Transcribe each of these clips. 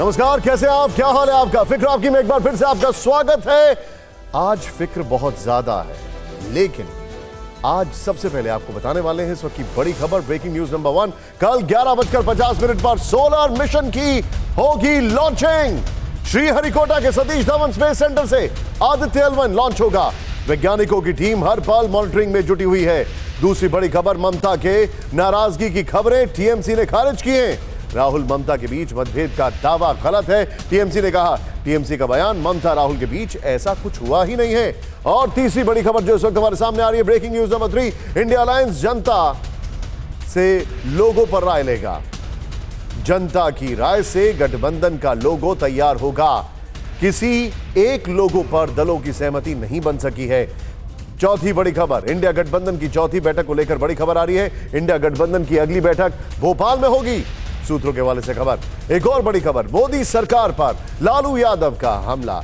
नमस्कार, कैसे हैं आप? क्या हाल है आपका? फिक्र आपकी में एक बार फिर से आपका स्वागत है। आज फिक्र बहुत ज्यादा है, लेकिन आज सबसे पहले आपको बताने वाले हैं इस वक्त की बड़ी खबर। Breaking news number 1। कल 11:50 पर सोलर मिशन की होगी लॉन्चिंग। श्रीहरिकोटा के सतीश धवन स्पेस सेंटर से आदित्य L1 लॉन्च होगा। वैज्ञानिकों की टीम हर पल मॉनिटरिंग में जुटी हुई है। दूसरी बड़ी खबर, ममता के नाराजगी की खबरें टीएमसी ने खारिज की हैं। राहुल ममता के बीच मतभेद का दावा गलत है, टीएमसी ने कहा। टीएमसी का बयान, ममता राहुल के बीच ऐसा कुछ हुआ ही नहीं है। और तीसरी बड़ी खबर जो इस वक्त हमारे सामने आ रही है, breaking news number 3। India alliance जनता से लोगों पर राय लेगा। जनता की राय से गठबंधन का लोगो तैयार होगा। किसी एक लोगो पर दलों की सहमति नहीं बन सकी है। चौथी बड़ी खबर, इंडिया गठबंधन की चौथी बैठक को लेकर बड़ी खबर आ रही है। इंडिया गठबंधन की अगली बैठक भोपाल में होगी, सूत्रों के हवाले से खबर। एक और बड़ी खबर, मोदी सरकार पर लालू यादव का हमला।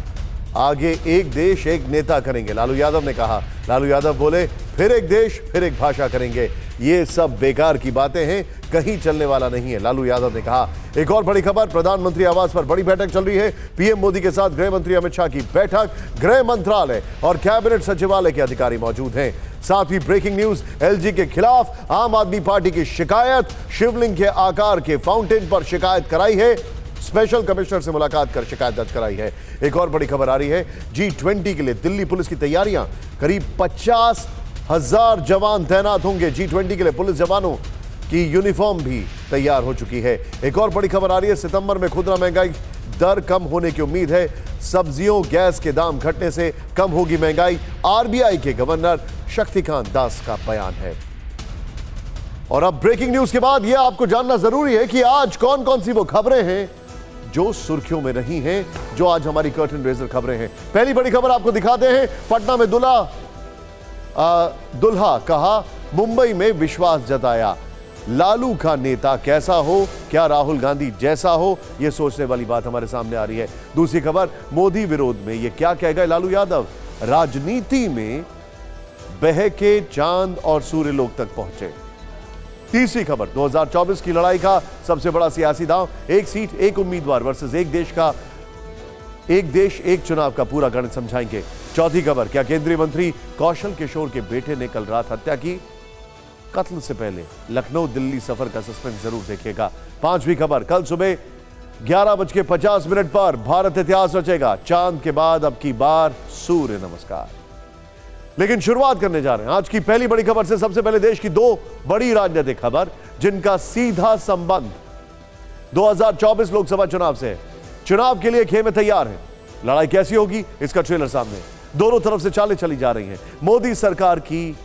आगे एक देश एक नेता करेंगे, लालू यादव ने कहा। लालू यादव बोले, फिर एक देश फिर एक भाषा करेंगे। ये सब बेकार की बातें हैं, कहीं चलने वाला नहीं है, लालू यादव ने कहा। एक और बड़ी खबर, प्रधानमंत्री आवास पर बड़ी बैठक चल रही है। पीएम मोदी के साथ गृह मंत्री अमित शाह की बैठक। गृह मंत्रालय और कैबिनेट सचिवालय के अधिकारी मौजूद हैं। साथ ही ब्रेकिंग न्यूज, एलजी के खिलाफ आम आदमी पार्टी की शिकायत। शिवलिंग के आकार के फाउंटेन पर शिकायत कराई है। स्पेशल कमिश्नर से मुलाकात कर शिकायत दर्ज कराई है। एक और बड़ी खबर आ रही है, G20 के लिए दिल्ली पुलिस की तैयारियां। करीब 50,000 जवान तैनात होंगे। G20 के लिए पुलिस जवानों की यूनिफॉर्म भी तैयार हो चुकी है। एक और बड़ी खबर आ रही है, सितंबर में खुदरा महंगाई दर कम होने की उम्मीद है। सब्जियों गैस के दाम घटने से कम होगी महंगाई, आरबीआई के गवर्नर शक्तिकांत दास का बयान है। और अब ब्रेकिंग न्यूज के बाद यह आपको जानना जरूरी है कि आज कौन कौन सी वो खबरें हैं जो सुर्खियों में नहीं हैं, जो आज हमारी कर्टन रेजर खबरें हैं। पहली बड़ी खबर आपको दिखाते हैं, पटना में दुल्हा कहा, मुंबई में विश्वास जताया। लालू का नेता कैसा हो, क्या राहुल गांधी जैसा हो, यह सोचने वाली बात हमारे सामने आ रही है। दूसरी खबर, मोदी विरोध में यह क्या कह गए लालू यादव। राजनीति में बहके चांद और सूर्य लोक तक पहुंचे। तीसरी खबर, 2024 की लड़ाई का सबसे बड़ा सियासी दांव, एक सीट एक उम्मीदवार वर्सेस एक देश एक चुनाव का पूरा गणित समझाएंगे। चौथी खबर, क्या केंद्रीय मंत्री कौशल किशोर के बेटे ने कल रात हत्या की। कत्ल से पहले लखनऊ दिल्ली सफर का सस्पेंस जरूर देखिएगा। पांचवी खबर, कल सुबह 11:50 पर भारत इतिहास रचेगा। चांद के बाद अब की बार सूर्य नमस्कार। लेकिन शुरुआत करने जा रहे हैं आज की पहली बड़ी खबर से। सबसे पहले देश की दो बड़ी राजनीतिक खबर जिनका सीधा संबंध 2024 लोकसभा चुनाव से है। चुनाव के लिए खेमे तैयार हैं। लड़ाई कैसी होगी, इसका ट्रेलर सामने। दोनों तरफ से चालें चली जा रही हैं। मोदी सरकार की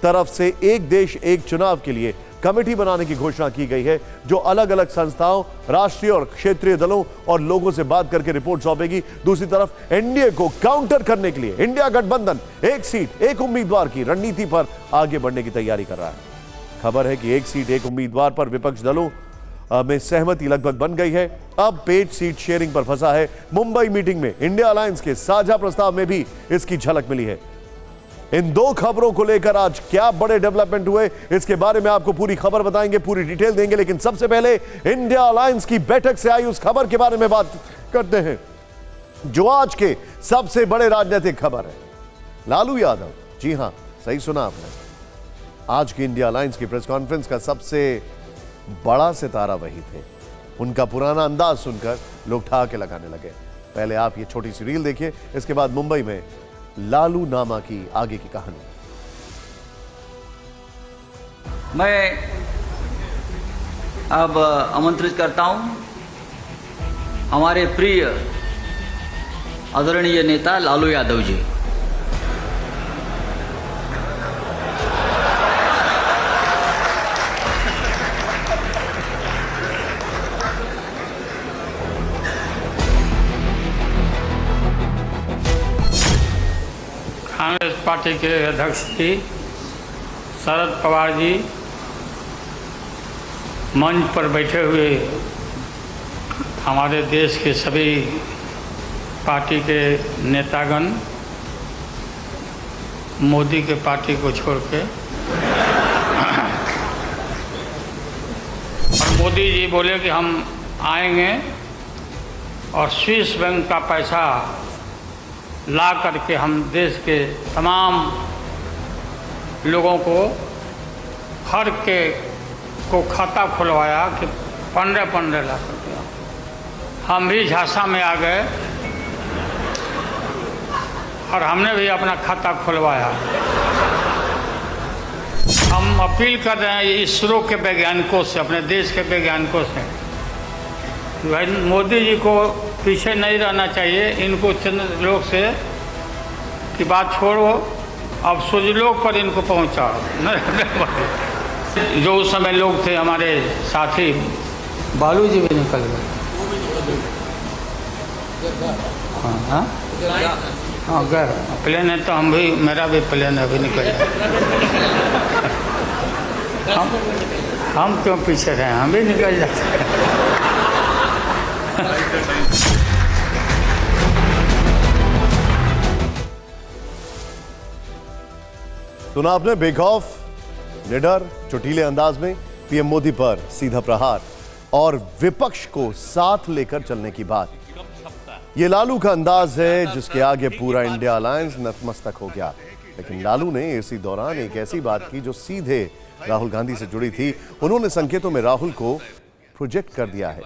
तरफ से एक देश एक चुनाव के लिए कमेटी बनाने की घोषणा की गई है, जो अलग अलग संस्थाओं, राष्ट्रीय और क्षेत्रीय दलों और लोगों से बात करके रिपोर्ट सौंपेगी। दूसरी तरफ एनडीए को काउंटर करने के लिए इंडिया गठबंधन एक सीट एक उम्मीदवार की रणनीति पर आगे बढ़ने की तैयारी कर रहा है। खबर है कि एक सीट एक उम्मीदवार पर विपक्ष दलों में सहमति लगभग बन गई है। अब पेज सीट शेयरिंग पर फंसा है। मुंबई मीटिंग में इंडिया अलायंस के साझा प्रस्ताव में भी इसकी झलक मिली है। इन दो खबरों को लेकर आज क्या बड़े डेवलपमेंट हुए, इसके बारे में आपको पूरी खबर बताएंगे, पूरी डिटेल देंगे। लेकिन सबसे पहले इंडिया अलायंस की बैठक से आई उस खबर के बारे में बात करते हैं जो आज के सबसे बड़े राजनीतिक खबर है। लालू यादव, जी हां, सही सुना आपने, आज की इंडिया अलायंस की प्रेस कॉन्फ्रेंस का सबसे बड़ा सितारा वही थे। उनका पुराना अंदाज सुनकर लोग ठहाके लगाने लगे। पहले आप ये छोटी सी रील देखिए, इसके बाद मुंबई में लालू नामा की आगे की कहानी। मैं अब आमंत्रित करता हूं हमारे प्रिय आदरणीय नेता लालू यादव जी। कांग्रेस पार्टी के अध्यक्ष जी शरद पवार जी मंच पर बैठे हुए हमारे देश के सभी पार्टी के नेतागण मोदी के पार्टी को छोड़ के और मोदी जी बोले कि हम आएंगे और स्विस बैंक का पैसा ला करके हम देश के तमाम लोगों को हर के को खाता खुलवाया कि 15-15 लाख रुपया। हम भी झांसा में आ गए और हमने भी अपना खाता खुलवाया। हम अपील कर रहे हैं इसरो के वैज्ञानिकों से, अपने देश के वैज्ञानिकों से, भाई मोदी जी को पीछे नहीं रहना चाहिए। इनको चंद्र लोक से की बात छोड़ो, अब सूर्यलोक पर इनको पहुंचाओ। जो उस समय लोग थे हमारे साथी, बालू जी भी निकल गए। हाँ हाँ गए प्लेन है तो हम भी, मेरा भी प्लेन अभी निकल गया। हम क्यों पीछे रहे, हम भी निकल जाते हैं। सुना आपने बेखौफ, निडर, चुटीले अंदाज में पीएम मोदी पर सीधा प्रहार और विपक्ष को साथ लेकर चलने की बात। ये लालू का अंदाज है जिसके आगे पूरा इंडिया अलायंस नतमस्तक हो गया। लेकिन लालू ने इसी दौरान एक ऐसी बात की जो सीधे राहुल गांधी से जुड़ी थी। उन्होंने संकेतों में राहुल को प्रोजेक्ट कर दिया है।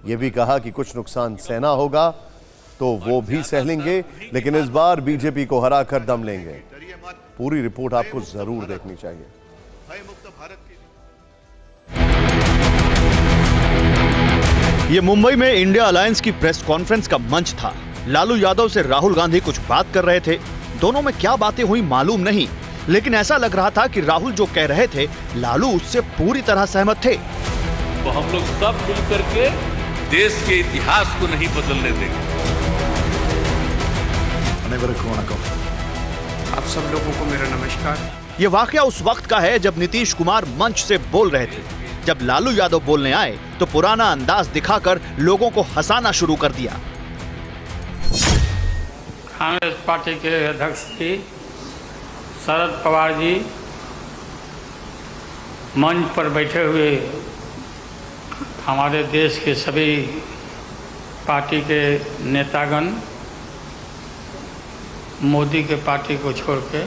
यह भी कहा कि कुछ नुकसान सहना होगा तो वो भी सह लेंगे, लेकिन इस बार बीजेपी को हरा कर दम लेंगे। पूरी रिपोर्ट आपको जरूर देखनी चाहिए। ये मुंबई में इंडिया अलायंस की प्रेस कॉन्फ्रेंस का मंच था। लालू यादव से राहुल गांधी कुछ बात कर रहे थे। दोनों में क्या बातें हुई मालूम नहीं, लेकिन ऐसा लग रहा था कि राहुल जो कह रहे थे लालू उससे पूरी तरह सहमत थे। तो हम लोग सब मिलकर के देश के इतिहास को नहीं बदलने देंगे। आप सब लोगों को मेरा नमस्कार। ये वाकया उस वक्त का है जब नीतीश कुमार मंच से बोल रहे थे। जब लालू यादव बोलने आए तो पुराना अंदाज दिखाकर लोगों को हंसाना शुरू कर दिया। कांग्रेस पार्टी के अध्यक्ष जी शरद पवार जी मंच पर बैठे हुए हमारे देश के सभी पार्टी के नेतागण मोदी के पार्टी को छोड़ के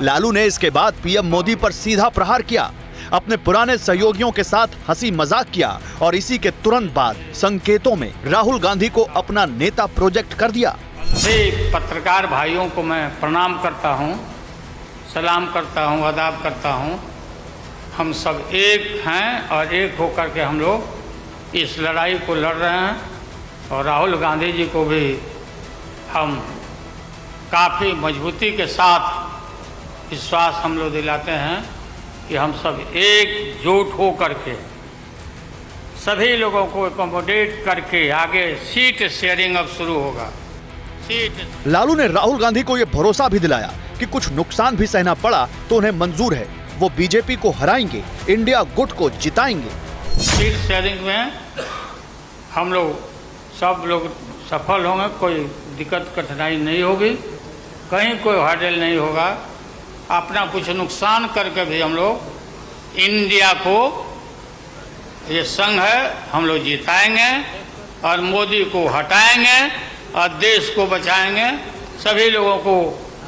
लालू ने इसके बाद पीएम मोदी पर सीधा प्रहार किया, अपने पुराने सहयोगियों के साथ हंसी मजाक किया और इसी के तुरंत बाद संकेतों में राहुल गांधी को अपना नेता प्रोजेक्ट कर दिया। सभी पत्रकार भाइयों को मैं प्रणाम करता हूं, सलाम करता हूं, आदाब करता हूं। हम सब एक हैं और एक होकर के हम लोग इस लड़ाई को लड़ रहे हैं और राहुल गांधी जी को भी हम काफ़ी मजबूती के साथ विश्वास हम लोग दिलाते हैं कि हम सब एकजुट हो करके सभी लोगों को एकोमोडेट करके आगे सीट शेयरिंग अब शुरू होगा। लालू ने राहुल गांधी को यह भरोसा भी दिलाया कि कुछ नुकसान भी सहना पड़ा तो उन्हें मंजूर है, वो बीजेपी को हराएंगे, इंडिया गुट को जिताएंगे। सीट शेयरिंग में हम लोग सब लोग सफल होंगे, कोई दिक्कत कठिनाई नहीं होगी, कहीं कोई हर्डल नहीं होगा। अपना कुछ नुकसान करके भी हम लोग इंडिया को, ये संघ है, हम लोग जिताएंगे और मोदी को हटाएंगे और देश को बचाएंगे। सभी लोगों को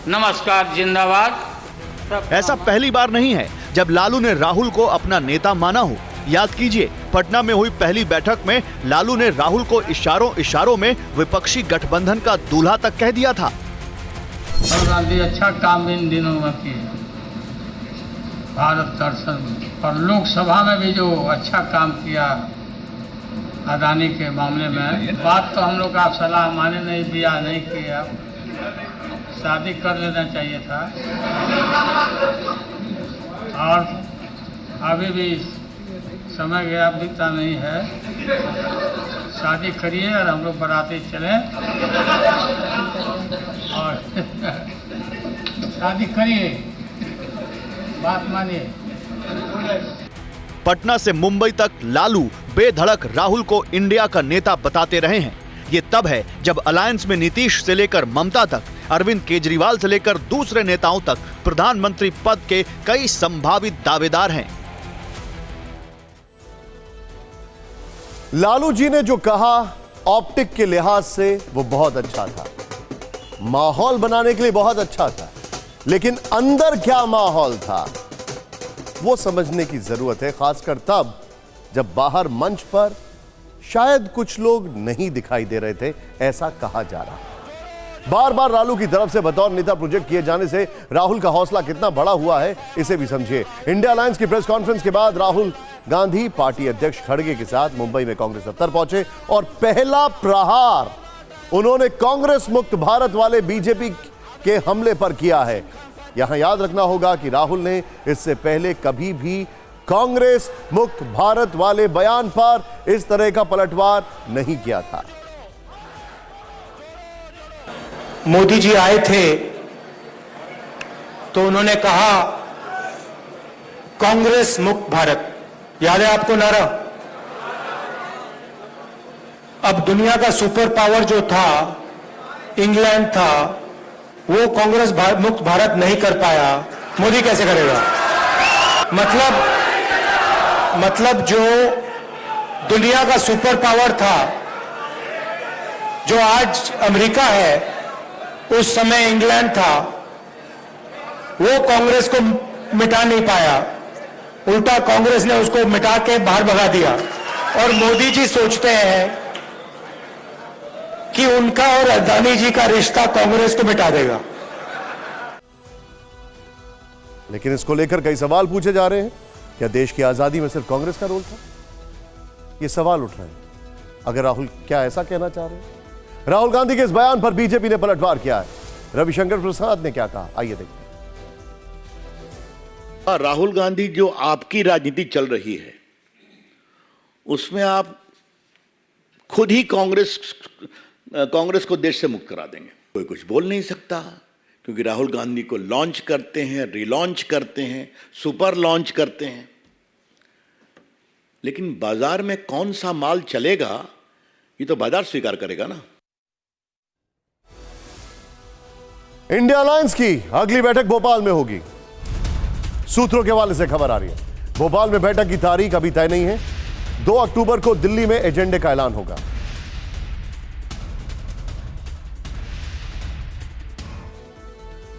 नमस्कार, जिंदाबाद। ऐसा पहली बार नहीं है जब लालू ने राहुल को अपना नेता माना हो। याद कीजिए, पटना में हुई पहली बैठक में लालू ने राहुल को इशारों इशारों में विपक्षी गठबंधन का दूल्हा तक कह दिया था। राहुल गांधी अच्छा काम इन दिनों में किए, भारत दर्शन में, और लोकसभा में भी जो अच्छा काम किया अदानी के मामले में। बात तो हम लोग आप सलाह माने नहीं, बिया नहीं किया, शादी कर लेना चाहिए था। और अभी भी समय गया, बीता नहीं है, शादी करिए और हम लोग बाराती चलें और शादी करिए, बात मानिए। पटना से मुंबई तक लालू बेधड़क राहुल को इंडिया का नेता बताते रहे हैं। ये तब है जब अलायंस में नीतीश से लेकर ममता तक, अरविंद केजरीवाल से लेकर दूसरे नेताओं तक प्रधानमंत्री पद के कई संभावित दावेदार हैं। लालू जी ने जो कहा ऑप्टिक के लिहाज से वो बहुत अच्छा था, माहौल बनाने के लिए बहुत अच्छा था, लेकिन अंदर क्या माहौल था वो समझने की जरूरत है, खासकर तब जब बाहर मंच पर शायद कुछ लोग नहीं दिखाई दे रहे थे, ऐसा कहा जा रहा। बार बार लालू की तरफ से बतौर नेता प्रोजेक्ट किए जाने से राहुल का हौसला कितना बड़ा हुआ है, इसे भी समझिए। इंडिया अलायंस की प्रेस कॉन्फ्रेंस के बाद राहुल गांधी पार्टी अध्यक्ष खड़गे के साथ मुंबई में कांग्रेस दफ्तर पहुंचे और पहला प्रहार उन्होंने कांग्रेस मुक्त भारत वाले बीजेपी के हमले पर किया है। यहां याद रखना होगा कि राहुल ने इससे पहले कभी भी कांग्रेस मुक्त भारत वाले बयान पर इस तरह का पलटवार नहीं किया था। मोदी जी आए थे तो उन्होंने कहा कांग्रेस मुक्त भारत, याद है आपको नारा? अब दुनिया का सुपर पावर जो था इंग्लैंड था, वो कांग्रेस मुक्त भारत नहीं कर पाया, मोदी कैसे करेगा? मतलब जो दुनिया का सुपर पावर था, जो आज अमेरिका है, उस समय इंग्लैंड था, वो कांग्रेस को मिटा नहीं पाया, उल्टा कांग्रेस ने उसको मिटा के बाहर भगा दिया। और मोदी जी सोचते हैं कि उनका और अदानी जी का रिश्ता कांग्रेस को मिटा देगा। लेकिन इसको लेकर कई सवाल पूछे जा रहे हैं। क्या देश की आजादी में सिर्फ कांग्रेस का रोल था? ये सवाल उठ रहे हैं। अगर राहुल क्या ऐसा कहना चाह रहे हैं? राहुल गांधी के इस बयान पर बीजेपी ने पलटवार किया है। रविशंकर प्रसाद ने क्या कहा, आइए देखते हैं। राहुल गांधी, जो आपकी राजनीति चल रही है उसमें आप खुद ही कांग्रेस को देश से मुक्त करा देंगे। कोई कुछ बोल नहीं सकता, क्योंकि राहुल गांधी को लॉन्च करते हैं, रिलॉन्च करते हैं, सुपर लॉन्च करते हैं, लेकिन बाजार में कौन सा माल चलेगा ये तो बाजार स्वीकार करेगा ना। इंडिया अलायंस की अगली बैठक भोपाल में होगी। सूत्रों के हवाले से खबर आ रही है, भोपाल में बैठक की तारीख अभी तय नहीं है। 2 अक्टूबर को दिल्ली में एजेंडे का ऐलान होगा।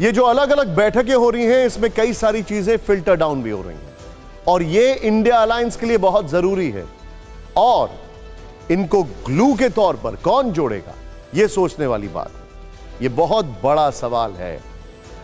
ये जो अलग अलग बैठकें हो रही हैं, इसमें कई सारी चीजें फिल्टर डाउन भी हो रही हैं, और ये इंडिया अलायंस के लिए बहुत जरूरी है। और इनको ग्लू के तौर पर कौन जोड़ेगा, यह सोचने वाली बात है। यह बहुत बड़ा सवाल है।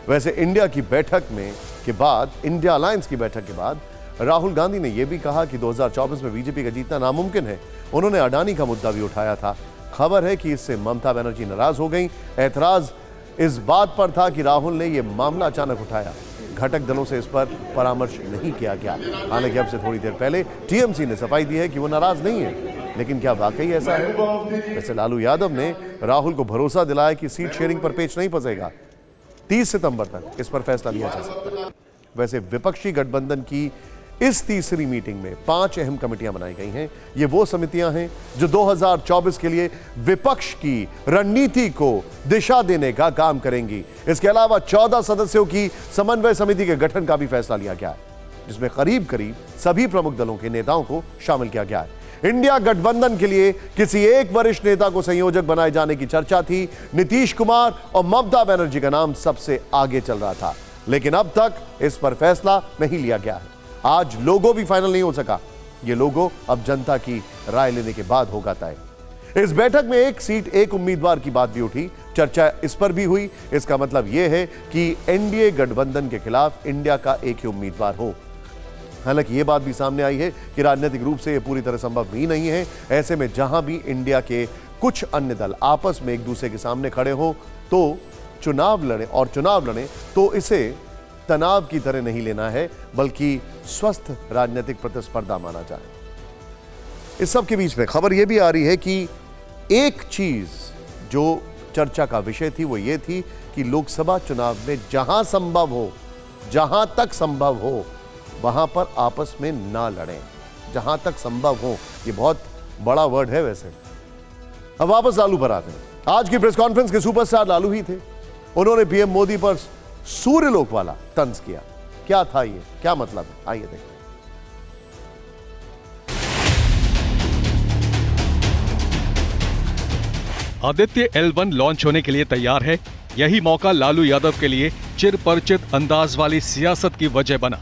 वैसे इंडिया की बैठक में के बाद, इंडिया अलायंस की बैठक के बाद राहुल गांधी ने यह भी कहा कि 2024 में बीजेपी का जीतना नामुमकिन है। उन्होंने अडानी का मुद्दा भी उठाया था। खबर है कि इससे ममता बनर्जी नाराज हो गई। ऐतराज इस बात पर था कि राहुल ने यह मामला अचानक उठाया। घटक दलों से इस पर परामर्श नहीं किया गया। हालांकि अब से थोड़ी देर पहले टीएमसी ने सफाई दी है कि वो नाराज नहीं है, लेकिन क्या वाकई ऐसा है? वैसे लालू यादव ने राहुल को भरोसा दिलाया कि सीट शेयरिंग पर पेच नहीं फंसेगा। 30 सितंबर तक इस पर फैसला लिया जा सकता है। वैसे विपक्षी गठबंधन की इस तीसरी मीटिंग में 5 अहम कमेटियां बनाई गई हैं। ये वो समितियां हैं जो 2024 के लिए विपक्ष की रणनीति को दिशा देने का काम करेंगी। इसके अलावा 14 सदस्यों की समन्वय समिति के गठन का भी फैसला लिया गया है, जिसमें करीब करीब सभी प्रमुख दलों के नेताओं को शामिल किया गया है। इंडिया गठबंधन के लिए किसी एक वरिष्ठ नेता को संयोजक बनाए जाने की चर्चा थी। नीतीश कुमार और ममता बनर्जी का नाम सबसे आगे चल रहा था, लेकिन अब तक इस पर फैसला नहीं लिया गया है। आज लोगो भी फाइनल नहीं हो सका। यह लोगो अब जनता की राय लेने के बाद होगा तय। इस बैठक में एक सीट एक उम्मीदवार की बात भी उठी, चर्चा इस पर भी हुई। इसका मतलब यह है कि एनडीए गठबंधन के खिलाफ इंडिया का एक ही उम्मीदवार हो। हालांकि यह बात भी सामने आई है कि राजनीतिक रूप से यह पूरी तरह संभव भी नहीं है। ऐसे में जहां भी इंडिया के कुछ अन्य दल आपस में एक दूसरे के सामने खड़े हो तो चुनाव लड़े तो इसे तनाव की तरह नहीं लेना है, बल्कि स्वस्थ राजनीतिक प्रतिस्पर्धा माना जाए। इस सब के बीच में खबर यह भी आ रही है कि एक चीज जो चर्चा का विषय थी वो ये थी कि लोकसभा चुनाव में जहां तक संभव हो वहां पर आपस में ना लड़ें। जहां तक संभव हो, ये बहुत बड़ा वर्ड है वैसे। अब वापस लालू पर आते हैं। आज की प्रेस कॉन्फ्रेंस के सुपरस्टार लालू ही थे। उन्होंने पीएम मोदी पर सूर्यलोक वाला तंज किया। क्या था ये, क्या मतलब है, आइए देखते हैं। आदित्य L1 लॉन्च होने के लिए तैयार है। यही मौका लालू यादव के लिए चिरपरिचित अंदाज वाली सियासत की वजह बना।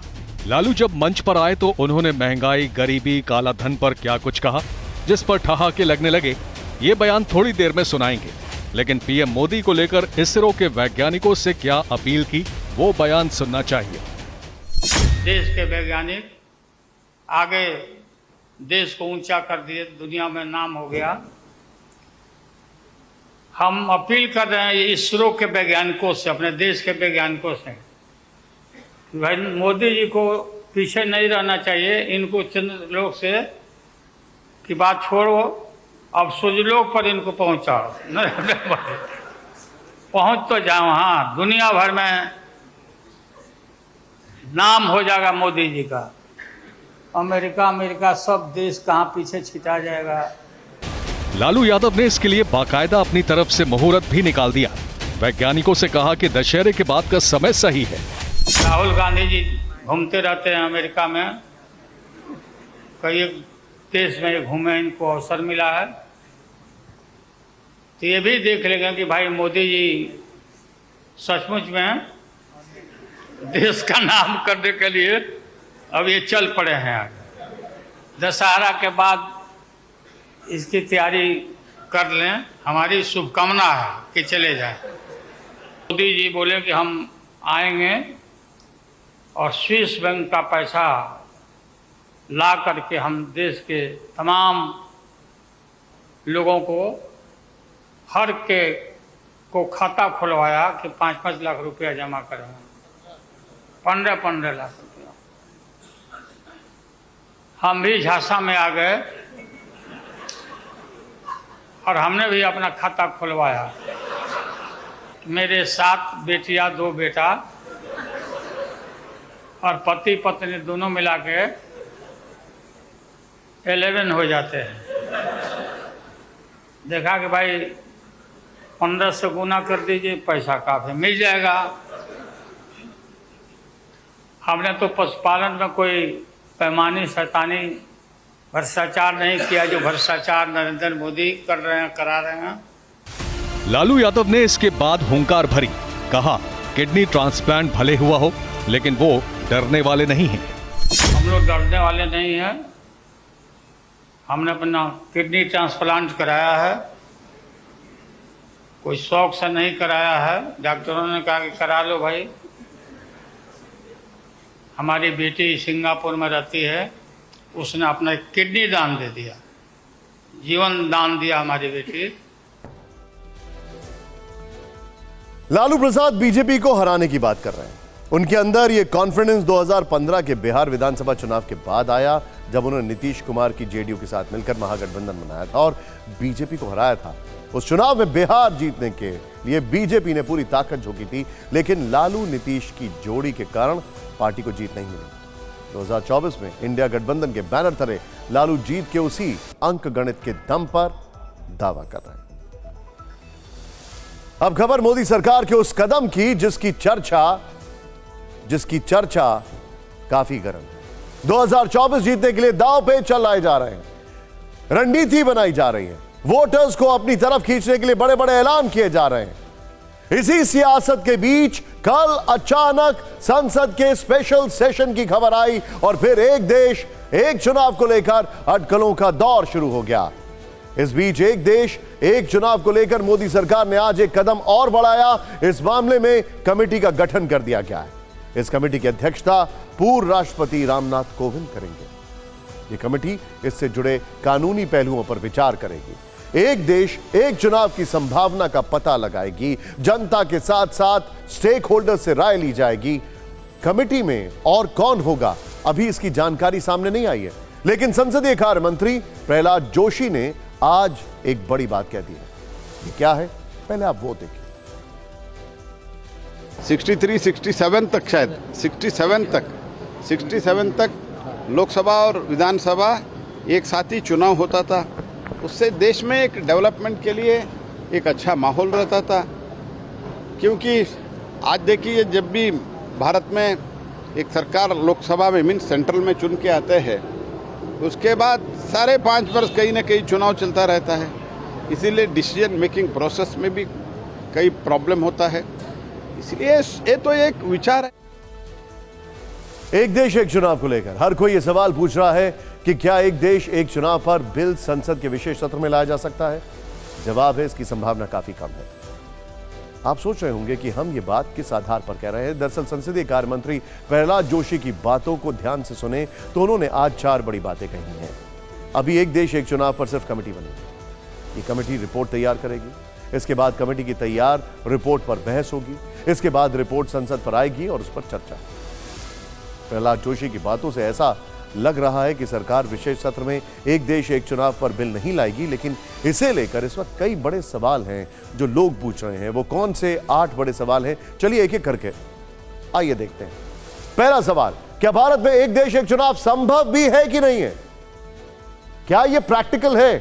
लालू जब मंच पर आए तो उन्होंने महंगाई, गरीबी, काला धन पर क्या कुछ कहा, जिस पर ठहाके लगने लगे। ये बयान थोड़ी देर में सुनाएंगे, लेकिन पीएम मोदी को लेकर इसरो के वैज्ञानिकों से क्या अपील की, वो बयान सुनना चाहिए। देश के वैज्ञानिक आगे देश को ऊंचा कर दिए, दुनिया में नाम हो गया। हम अपील कर रहे हैं इसरो के वैज्ञानिकों से, अपने देश के वैज्ञानिकों से, भाई मोदी जी को पीछे नहीं रहना चाहिए। इनको चंद्र लोक से की बात छोड़ो, अब सूर्यलोक पर इनको पहुंचाओ। पहुंच तो जाओ, हाँ, दुनिया भर में नाम हो जाएगा मोदी जी का। अमेरिका सब देश कहाँ पीछे छिटा जाएगा। लालू यादव ने इसके लिए बाकायदा अपनी तरफ से मुहूर्त भी निकाल दिया। वैज्ञानिकों से कहा कि दशहरे के बाद का समय सही है। राहुल गांधी जी घूमते रहते हैं अमेरिका में, कई देश में घूमे, इनको अवसर मिला है, तो ये भी देख लेंगे कि भाई मोदी जी सचमुच में देश का नाम करने के लिए अब ये चल पड़े हैं। दशहरा के बाद इसकी तैयारी कर लें, हमारी शुभकामना है कि चले जाएं। मोदी जी बोले कि हम आएंगे और स्विस बैंक का पैसा ला करके हम देश के तमाम लोगों को हर के को खाता खुलवाया कि 5-5 लाख रुपया जमा करें, 15-15 लाख रुपया। हम भी झांसा में आ गए और हमने भी अपना खाता खुलवाया। मेरे 7 बेटियां 2 बेटा और पति पत्नी दोनों मिला के 11 हो जाते हैं। देखा कि भाई 15 से गुना कर दीजिए, पैसा काफी मिल जाएगा। हमने तो पशुपालन में कोई पैमानी शैतानी भ्रष्टाचार नहीं किया जो भ्रष्टाचार नरेंद्र मोदी कर रहे हैं, करा रहे हैं। लालू यादव ने इसके बाद हुंकार भरी, कहा किडनी ट्रांसप्लांट भले हुआ हो, लेकिन वो डरने वाले नहीं हैं। हम लोग डरने वाले नहीं हैं। हमने अपना किडनी ट्रांसप्लांट कराया है, कोई शौक से नहीं कराया है। डॉक्टरों ने कहा कि करा लो भाई। हमारी बेटी सिंगापुर में रहती है, उसने अपना किडनी दान दे दिया, जीवन दान दिया हमारी बेटी। लालू प्रसाद बीजेपी को हराने की बात कर रहे हैं। उनके अंदर यह कॉन्फिडेंस 2015 के बिहार विधानसभा चुनाव के बाद आया, जब उन्होंने नीतीश कुमार की जेडीयू के साथ मिलकर महागठबंधन बनाया था और बीजेपी को हराया था। उस चुनाव में बिहार जीतने के लिए बीजेपी ने पूरी ताकत झोंकी थी, लेकिन लालू नीतीश की जोड़ी के कारण पार्टी को जीत नहीं मिली। 2024 में इंडिया गठबंधन के बैनर तले लालू जीत के उसी अंक गणित के दम पर दावा कर रहे हैं। अब खबर मोदी सरकार के उस कदम की जिसकी चर्चा काफी गर्म है। 2024 जीतने के लिए दांव पे चलाए जा रहे हैं, रणनीति बनाई जा रही है, वोटर्स को अपनी तरफ खींचने के लिए बड़े बड़े ऐलान किए जा रहे हैं। इसी सियासत के बीच कल अचानक संसद के स्पेशल सेशन की खबर आई और फिर एक देश एक चुनाव को लेकर अटकलों का दौर शुरू हो गया। इस बीच एक देश एक चुनाव को लेकर मोदी सरकार ने आज एक कदम और बढ़ाया। इस मामले में कमेटी का गठन कर दिया गया है। इस कमेटी की अध्यक्षता पूर्व राष्ट्रपति रामनाथ कोविंद करेंगे। यह कमेटी इससे जुड़े कानूनी पहलुओं पर विचार करेगी, एक देश एक चुनाव की संभावना का पता लगाएगी, जनता के साथ साथ स्टेक होल्डर से राय ली जाएगी। कमेटी में और कौन होगा अभी इसकी जानकारी सामने नहीं आई है, लेकिन संसदीय कार्य मंत्री प्रहलाद जोशी ने आज एक बड़ी बात कह दी है। ये क्या है, पहले आप वो देखिए। 67 तक, शायद 67 तक लोकसभा और विधानसभा एक साथ ही चुनाव होता था। उससे देश में एक डेवलपमेंट के लिए एक अच्छा माहौल रहता था, क्योंकि आज देखिए जब भी भारत में एक सरकार लोकसभा में मीन सेंट्रल में चुन के आते हैं, उसके बाद सारे 5 वर्ष कहीं ना कहीं चुनाव चलता रहता है। इसीलिए डिसीजन मेकिंग प्रोसेस में भी कई प्रॉब्लम होता है। इसलिए ये तो एक विचार है। एक देश एक चुनाव को लेकर हर कोई यह सवाल पूछ रहा है कि क्या एक देश एक चुनाव पर बिल संसद के विशेष सत्र में लाया जा सकता है? जवाब है इसकी संभावना काफी कम है। आप सोच रहे होंगे कि हम ये बात किस आधार पर कह रहे हैं। दरअसल संसदीय कार्य मंत्री प्रहलाद जोशी की बातों को ध्यान से सुने तो उन्होंने आज 4 बड़ी बातें कही हैं। अभी एक देश एक चुनाव पर सिर्फ कमेटी बनेगी। ये कमेटी रिपोर्ट तैयार करेगी। इसके बाद कमेटी की तैयार रिपोर्ट पर बहस होगी। इसके बाद रिपोर्ट संसद पर आएगी और उस पर चर्चा। प्रहलाद जोशी की बातों से ऐसा लग रहा है कि सरकार विशेष सत्र में एक देश एक चुनाव पर बिल नहीं लाएगी, लेकिन इसे लेकर इस वक्त कई बड़े सवाल हैं जो लोग पूछ रहे हैं। वो कौन से 8 बड़े सवाल हैं, चलिए एक एक करके आइए देखते हैं। पहला सवाल, क्या भारत में एक देश एक चुनाव संभव भी है कि नहीं है? क्या यह प्रैक्टिकल है?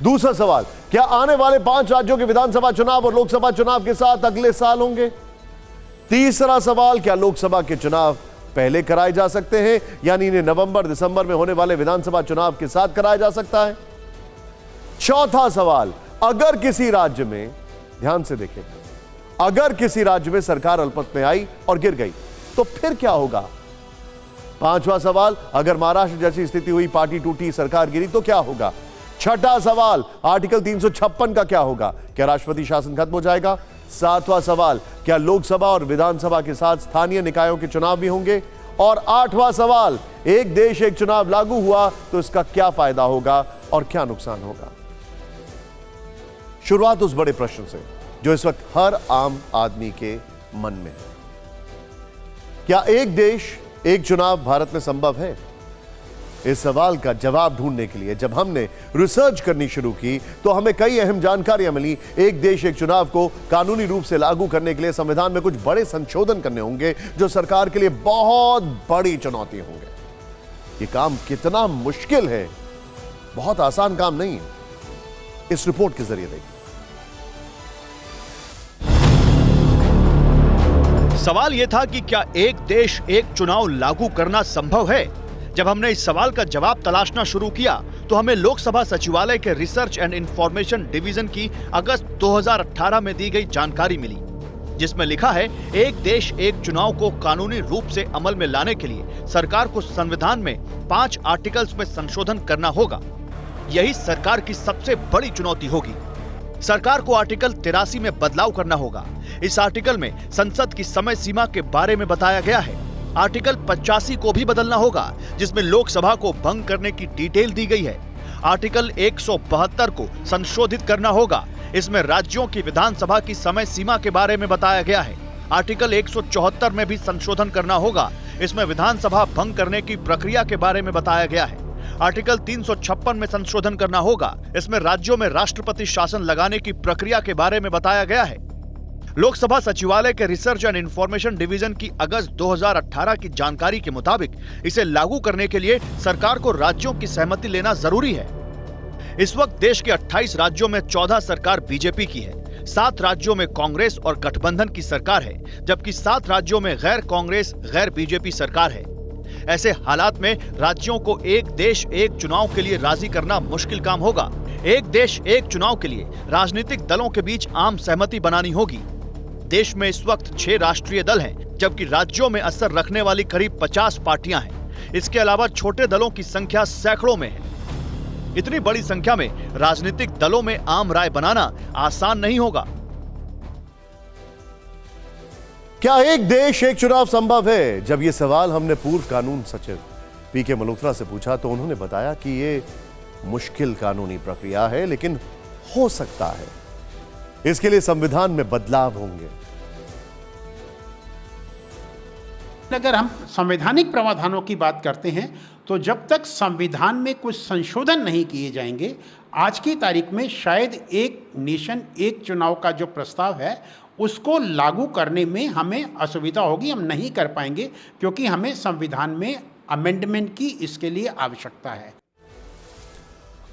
दूसरा सवाल, क्या आने वाले 5 राज्यों के विधानसभा चुनाव और लोकसभा चुनाव के साथ अगले साल होंगे? तीसरा सवाल, क्या लोकसभा के चुनाव पहले कराए जा सकते हैं, यानी इन्हें नवंबर दिसंबर में होने वाले विधानसभा चुनाव के साथ कराया जा सकता है? चौथा सवाल, अगर किसी राज्य में, ध्यान से देखें, अगर किसी राज्य में सरकार अल्पमत में आई और गिर गई तो फिर क्या होगा? पांचवा सवाल, अगर महाराष्ट्र जैसी स्थिति हुई, पार्टी टूटी, सरकार गिरी तो क्या होगा? छठा सवाल, आर्टिकल 356 का क्या होगा? क्या राष्ट्रपति शासन खत्म हो जाएगा? सातवां सवाल, क्या लोकसभा और विधानसभा के साथ स्थानीय निकायों के चुनाव भी होंगे? और आठवां सवाल, एक देश एक चुनाव लागू हुआ तो इसका क्या फायदा होगा और क्या नुकसान होगा? शुरुआत उस बड़े प्रश्न से जो इस वक्त हर आम आदमी के मन में है। क्या एक देश एक चुनाव भारत में संभव है? इस सवाल का जवाब ढूंढने के लिए जब हमने रिसर्च करनी शुरू की तो हमें कई अहम जानकारियां मिली। एक देश एक चुनाव को कानूनी रूप से लागू करने के लिए संविधान में कुछ बड़े संशोधन करने होंगे जो सरकार के लिए बहुत बड़ी चुनौती होंगे। ये काम कितना मुश्किल है, बहुत आसान काम नहीं है। इस रिपोर्ट के जरिए देखिए। सवाल यह था कि क्या एक देश एक चुनाव लागू करना संभव है? जब हमने इस सवाल का जवाब तलाशना शुरू किया तो हमें लोकसभा सचिवालय के रिसर्च एंड इंफॉर्मेशन डिवीजन की अगस्त 2018 में दी गई जानकारी मिली, जिसमें लिखा है एक देश एक चुनाव को कानूनी रूप से अमल में लाने के लिए सरकार को संविधान में 5 आर्टिकल्स में संशोधन करना होगा। यही सरकार की सबसे बड़ी चुनौती होगी। सरकार को आर्टिकल 83 में बदलाव करना होगा। इस आर्टिकल में संसद की समय सीमा के बारे में बताया गया है। आर्टिकल 85 को भी बदलना होगा, जिसमें लोकसभा को भंग करने की डिटेल दी गई है। आर्टिकल 172 को संशोधित करना होगा। इसमें राज्यों की विधानसभा की समय सीमा के बारे में बताया गया है। आर्टिकल 174 में भी संशोधन करना होगा। इसमें विधानसभा भंग करने की प्रक्रिया के बारे में बताया गया है। आर्टिकल 356 में संशोधन करना होगा। इसमें राज्यों में राष्ट्रपति शासन लगाने की प्रक्रिया के बारे में बताया गया है। लोकसभा सचिवालय के रिसर्च एंड इंफॉर्मेशन डिवीजन की अगस्त 2018 की जानकारी के मुताबिक इसे लागू करने के लिए सरकार को राज्यों की सहमति लेना जरूरी है। इस वक्त देश के 28 राज्यों में 14 सरकार बीजेपी की है, 7 राज्यों में कांग्रेस और गठबंधन की सरकार है, जबकि 7 राज्यों में गैर कांग्रेस गैर बीजेपी सरकार है। ऐसे हालात में राज्यों को एक देश एक चुनाव के लिए राजी करना मुश्किल काम होगा। एक देश एक चुनाव के लिए राजनीतिक दलों के बीच आम सहमति बनानी होगी। देश में इस वक्त 6 राष्ट्रीय दल हैं, जबकि राज्यों में असर रखने वाली करीब 50 पार्टियां हैं। इसके अलावा छोटे दलों की संख्या सैकड़ों में है। इतनी बड़ी संख्या में राजनीतिक दलों में आम राय बनाना आसान नहीं होगा। क्या एक देश एक चुनाव संभव है? जब यह सवाल हमने पूर्व कानून सचिव पीके मल्होत्रा से पूछा तो उन्होंने बताया कि यह मुश्किल कानूनी प्रक्रिया है, लेकिन हो सकता है। इसके लिए संविधान में बदलाव होंगे। अगर हम संवैधानिक प्रावधानों की बात करते हैं तो जब तक संविधान में कुछ संशोधन नहीं किए जाएंगे, आज की तारीख में शायद एक नेशन एक चुनाव का जो प्रस्ताव है उसको लागू करने में हमें असुविधा होगी। हम नहीं कर पाएंगे क्योंकि हमें संविधान में अमेंडमेंट की इसके लिए आवश्यकता है।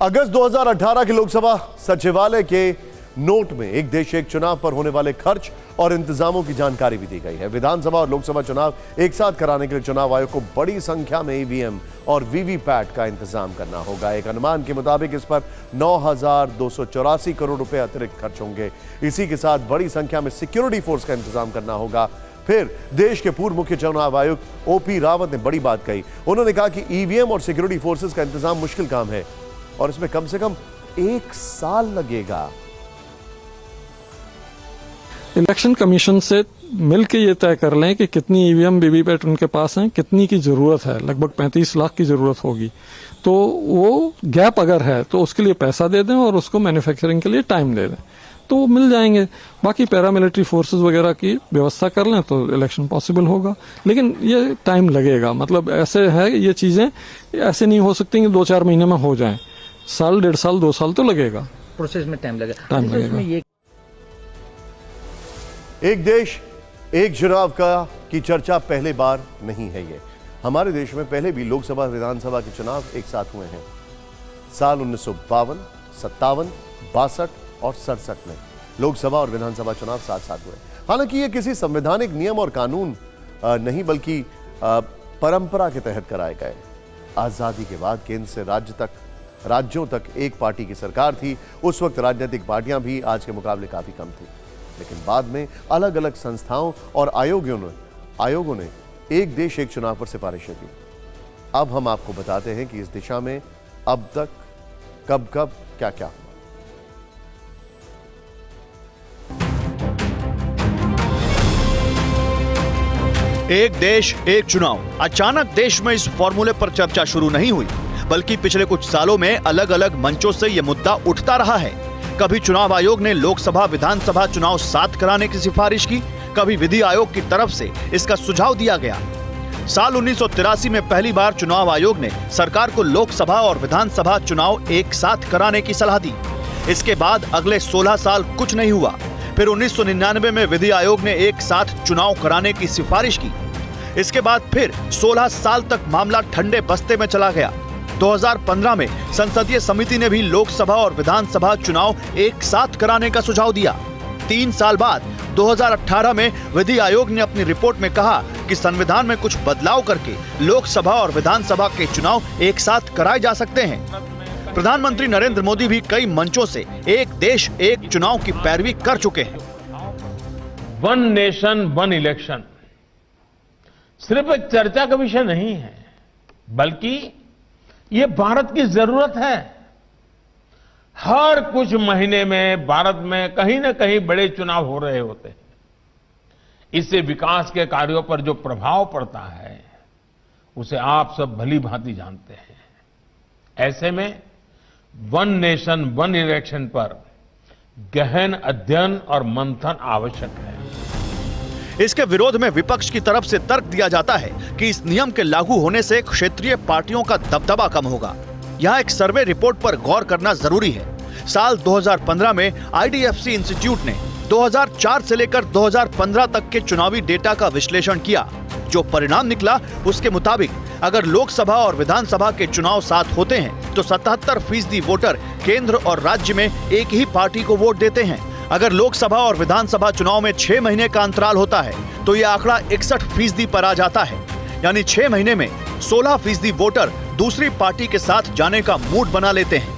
अगस्त 2018 के लोकसभा सचिवालय के नोट में एक देश एक चुनाव पर होने वाले खर्च और इंतजामों की जानकारी भी दी गई है। विधानसभा और लोकसभा चुनाव एक साथ कराने के लिए चुनाव आयोग को बड़ी संख्या में ईवीएम और वीवीपैट का इंतजाम करना होगा। एक अनुमान के मुताबिक इस पर 9,284 करोड़ रुपए अतिरिक्त खर्च होंगे। इसी के साथ बड़ी संख्या में सिक्योरिटी फोर्स का इंतजाम करना होगा। फिर देश के पूर्व मुख्य चुनाव आयुक्त ओपी रावत ने बड़ी बात कही। उन्होंने कहा कि ईवीएम और सिक्योरिटी फोर्सेस का इंतजाम मुश्किल काम है और इसमें कम से कम 1 साल लगेगा। इलेक्शन कमीशन से मिलकर ये तय कर लें कि कितनी ईवीएम वीवीपैट उनके पास हैं, कितनी की जरूरत है। लगभग 35 लाख की जरूरत होगी। तो वो गैप अगर है तो उसके लिए पैसा दे दें और उसको मैन्युफैक्चरिंग के लिए टाइम दे दें तो वो मिल जाएंगे। बाकी पैरामिलिट्री फोर्सेस वगैरह की व्यवस्था कर लें तो इलेक्शन पॉसिबल होगा, लेकिन ये टाइम लगेगा। मतलब ऐसे है, ये चीजें ऐसे नहीं हो सकती कि 2-4 महीने में हो जाएं। साल, 1.5 साल, 2 साल तो लगेगा, प्रोसेस में टाइम लगेगा। एक देश एक चुनाव की चर्चा पहली बार नहीं है। ये हमारे देश में पहले भी लोकसभा विधानसभा के चुनाव एक साथ हुए हैं। साल 1952, 57, 62 और 67 में लोकसभा और विधानसभा चुनाव साथ साथ हुए। हालांकि ये किसी संवैधानिक नियम और कानून नहीं बल्कि परंपरा के तहत कराए गए। आजादी के बाद केंद्र से राज्यों तक एक पार्टी की सरकार थी। उस वक्त राजनीतिक पार्टियां भी आज के मुकाबले काफी कम थी, लेकिन बाद में अलग अलग संस्थाओं और आयोगों ने एक देश एक चुनाव पर सिफारिशें दी। अब हम आपको बताते हैं कि इस दिशा में अब तक कब क्या क्या हुआ। एक देश एक चुनाव। अचानक देश में इस फॉर्मूले पर चर्चा शुरू नहीं हुई, बल्कि पिछले कुछ सालों में अलग अलग मंचों से यह मुद्दा उठता रहा है। कभी चुनाव आयोग ने लोकसभा विधानसभा चुनाव साथ कराने की सिफारिश की, कभी विधि आयोग की तरफ से इसका सुझाव दिया गया। साल 1983 में पहली बार चुनाव आयोग ने सरकार को लोकसभा और विधानसभा चुनाव एक साथ कराने की सलाह दी। इसके बाद अगले 16 साल कुछ नहीं हुआ। फिर 1999 में विधि आयोग ने एक साथ चुनाव कराने की सिफारिश की। इसके बाद फिर 16 साल तक मामला ठंडे बस्ते में चला गया। 2015 में संसदीय समिति ने भी लोकसभा और विधानसभा चुनाव एक साथ कराने का सुझाव दिया। 3 साल बाद 2018 में विधि आयोग ने अपनी रिपोर्ट में कहा कि संविधान में कुछ बदलाव करके लोकसभा और विधानसभा के चुनाव एक साथ कराए जा सकते हैं। प्रधानमंत्री नरेंद्र मोदी भी कई मंचों से एक देश एक चुनाव की पैरवी कर चुके हैं। वन नेशन वन इलेक्शन सिर्फ एक चर्चा का विषय नहीं है, बल्कि ये भारत की जरूरत है। हर कुछ महीने में भारत में कहीं न कहीं बड़े चुनाव हो रहे होते हैं। इससे विकास के कार्यों पर जो प्रभाव पड़ता है उसे आप सब भली भांति जानते हैं। ऐसे में वन नेशन वन इलेक्शन पर गहन अध्ययन और मंथन आवश्यक है। इसके विरोध में विपक्ष की तरफ से तर्क दिया जाता है कि इस नियम के लागू होने से क्षेत्रीय पार्टियों का दबदबा कम होगा। यहाँ एक सर्वे रिपोर्ट पर गौर करना जरूरी है। साल 2015 में IDFC इंस्टीट्यूट ने 2004 से लेकर 2015 तक के चुनावी डेटा का विश्लेषण किया। जो परिणाम निकला उसके मुताबिक अगर लोकसभा और विधानसभा के चुनाव साथ होते हैं तो 77% वोटर केंद्र और राज्य में एक ही पार्टी को वोट देते हैं। अगर लोकसभा और विधानसभा चुनाव में 6 महीने का अंतराल होता है तो यह आंकड़ा 61% पर आ जाता है। यानी 6 महीने में 16% वोटर दूसरी पार्टी के साथ जाने का मूड बना लेते हैं।